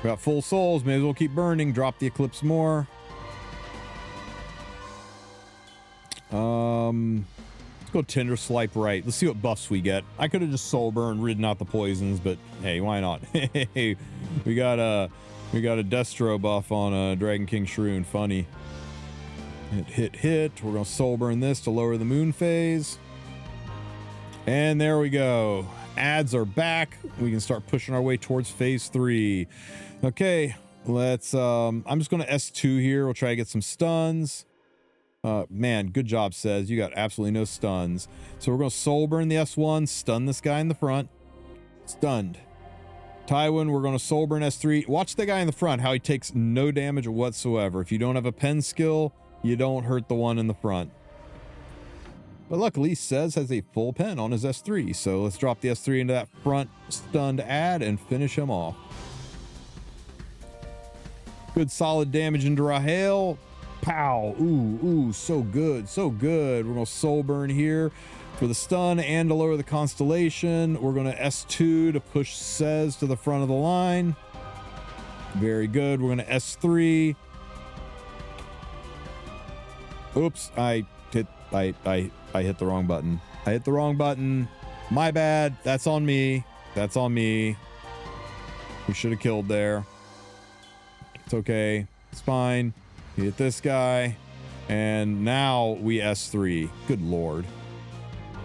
Got full souls. May as well keep burning. Drop the eclipse more. Let's go Tender Slipe right. Let's see what buffs we get. I could have just soul burn, ridden out the poisons, but hey, why not? Hey, we got a Destro buff on Dragon King Shroon. Funny. Hit. We're gonna soul burn this to lower the moon phase. And there we go. Ads are back. We can start pushing our way towards phase 3. Okay, let's I'm just gonna S2 here. We'll try to get some stuns. Man, good job, Says. You got absolutely no stuns. So we're gonna soul burn the S1, stun this guy in the front. Stunned. Tywin, we're gonna soul burn S3. Watch the guy in the front, how he takes no damage whatsoever. If you don't have a pen skill, you don't hurt the one in the front. But luckily, Says has a full pen on his S3. So let's drop the S3 into that front stunned ad and finish him off. Good solid damage into RAHEL. Pow. Ooh, so good. So good. We're going to soul burn here for the stun and to lower the constellation. We're going to S2 to push Says to the front of the line. Very good. We're going to S3. Oops, I hit the wrong button. I hit the wrong button. My bad. That's on me. That's on me. We should have killed there. It's okay. It's fine. We hit this guy. And now we S3. Good lord.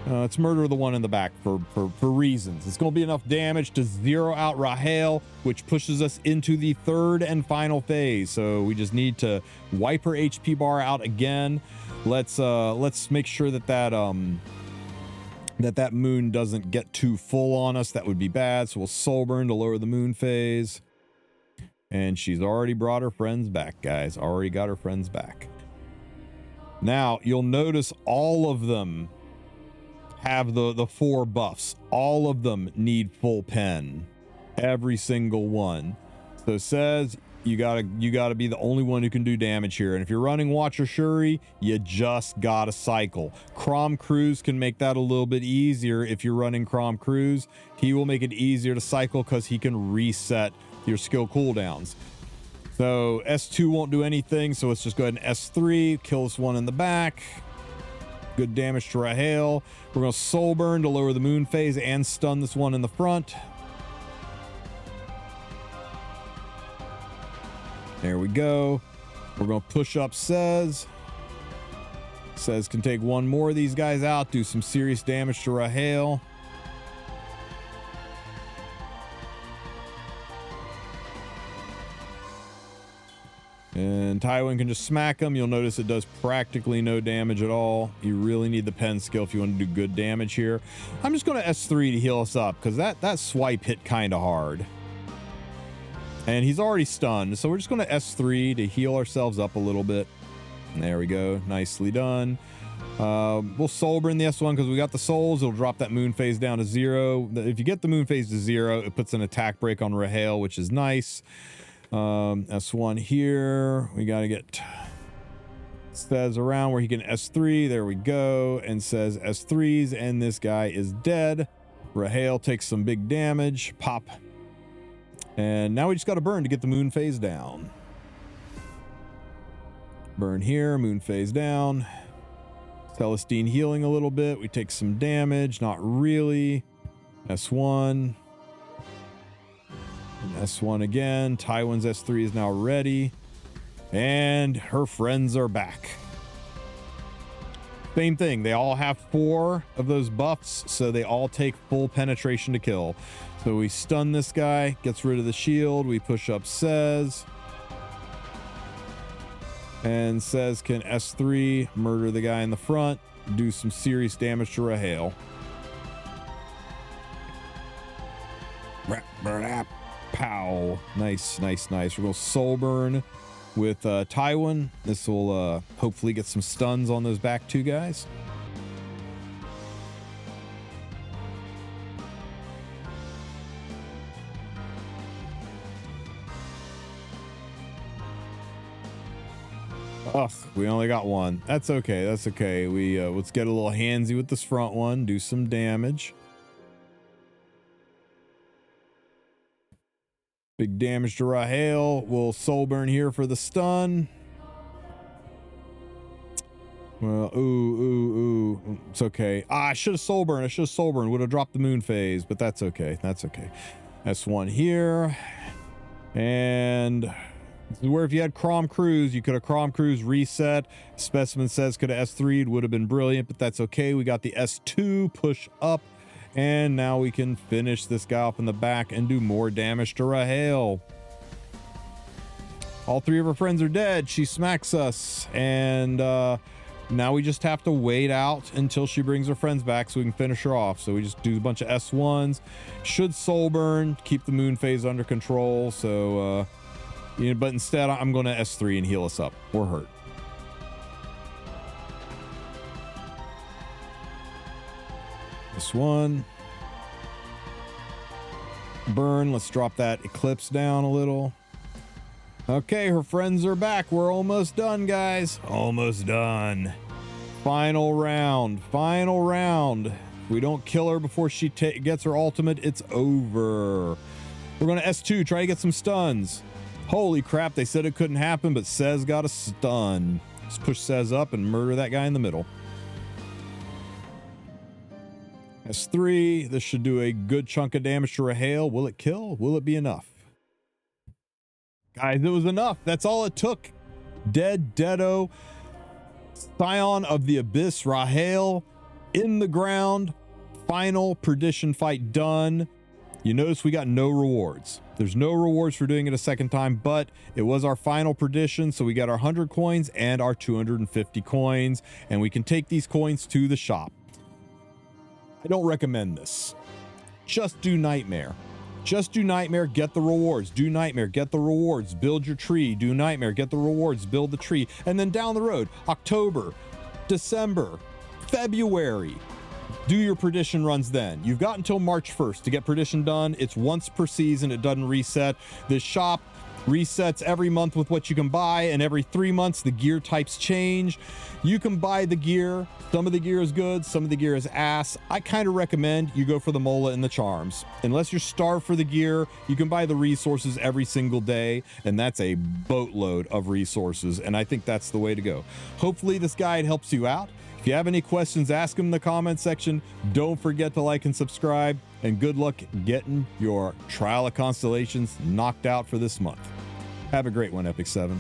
Let's murder the one in the back for reasons. It's going to be enough damage to zero out RAHEL, which pushes us into the third and final phase. So we just need to wipe her HP bar out again. Let's make sure that that moon doesn't get too full on us. That would be bad. So we'll soul burn to lower the moon phase. And she's already brought her friends back, guys. Already got her friends back. Now you'll notice all of them have the 4 buffs. All of them need full pen. Every single one. So it says you gotta be the only one who can do damage here. And if you're running Watcher Shuri, you just gotta cycle. Crom Cruise can make that a little bit easier. If you're running Crom Cruise, he will make it easier to cycle because he can reset your skill cooldowns. So S2 won't do anything, so let's just go ahead and S3, kill this one in the back. Good damage to RAHEL. We're going to soul burn to lower the moon phase and stun this one in the front. There we go. We're going to push up Says. Says can take one more of these guys out, do some serious damage to RAHEL. And Tywin can just smack him. You'll notice it does practically no damage at all. You really need the pen skill if you want to do good damage here. I'm just going to S3 to heal us up because that swipe hit kind of hard. And he's already stunned, so we're just going to S3 to heal ourselves up a little bit. And there we go. Nicely done. We'll soul burn the S1 because we got the souls. It'll drop that moon phase down to 0. If you get the moon phase to 0, it puts an attack break on RAHEL, which is nice. S1 here. We got to get Says around where he can S3. There we go. And Says S3s, and this guy is dead. RAHEL takes some big damage. Pop. And now we just got to burn to get the moon phase down. Burn here, moon phase down. Celestine healing a little bit. We take some damage, not really. S1. And S1 again. Tywin's S3 is now ready. And her friends are back. Same thing. They all have 4 of those buffs, so they all take full penetration to kill. So we stun this guy, gets rid of the shield. We push up Sez. And Sez can S3, murder the guy in the front, do some serious damage to RAHEL. Pow. Nice, nice, nice. We're going to soul burn with Tywin. This will hopefully get some stuns on those back 2 guys. Ugh, we only got 1. That's okay. That's okay. We let's get a little handsy with this front one. Do some damage. Big damage to RAHEL. We'll soul burn here for the stun. Well, ooh. It's okay. I should have soul burned. I should have soul burned. Would have dropped the moon phase, but that's okay. That's okay. S1 here. And this is where if you had Crom Cruise, you could have Crom Cruise reset. Specimen says could have S3'd, would have been brilliant, but that's okay. We got the S2 push up, and now we can finish this guy off in the back and do more damage to RAHEL. All 3 of her friends are dead. She smacks us, and now we just have to wait out until she brings her friends back so we can finish her off. So we just do a bunch of S1s. Should soul burn, keep the moon phase under control. So you know, but instead I'm going to S3 and heal us up. We're hurt. This one. Burn. Let's drop that eclipse down a little. Okay, her friends are back. We're almost done, guys. Almost done. Final round. Final round. If we don't kill her before she gets her ultimate, it's over. We're going to S2, try to get some stuns. Holy crap, they said it couldn't happen, but Sez got a stun. Let's push Sez up and murder that guy in the middle. S3, this should do a good chunk of damage to RAHEL. Will it kill? Will it be enough? Guys, it was enough. That's all it took. Deado. Scion of the Abyss, RAHEL in the ground. Final Perdition fight done. You notice we got no rewards. There's no rewards for doing it a second time, but it was our final Perdition, so we got our 100 coins and our 250 coins, and we can take these coins to the shop. I don't recommend this. Just do Nightmare. Just do Nightmare, get the rewards. Do Nightmare, get the rewards. Build your tree. Do Nightmare, get the rewards. Build the tree. And then down the road, October, December, February, do your Perdition runs then. You've got until March 1st to get Perdition done. It's once per season. It doesn't reset. This shop resets every month with what you can buy, and every 3 months the gear types change. You can buy the gear. Some of the gear is good, some of the gear is ass. I kind of recommend you go for the Mola and the charms. Unless you're starved for the gear, you can buy the resources every single day, and that's a boatload of resources, and I think that's the way to go. Hopefully this guide helps you out. If you have any questions, ask them in the comment section. Don't forget to like and subscribe, and good luck getting your Trial of Constellations knocked out for this month. Have a great one, Epic 7.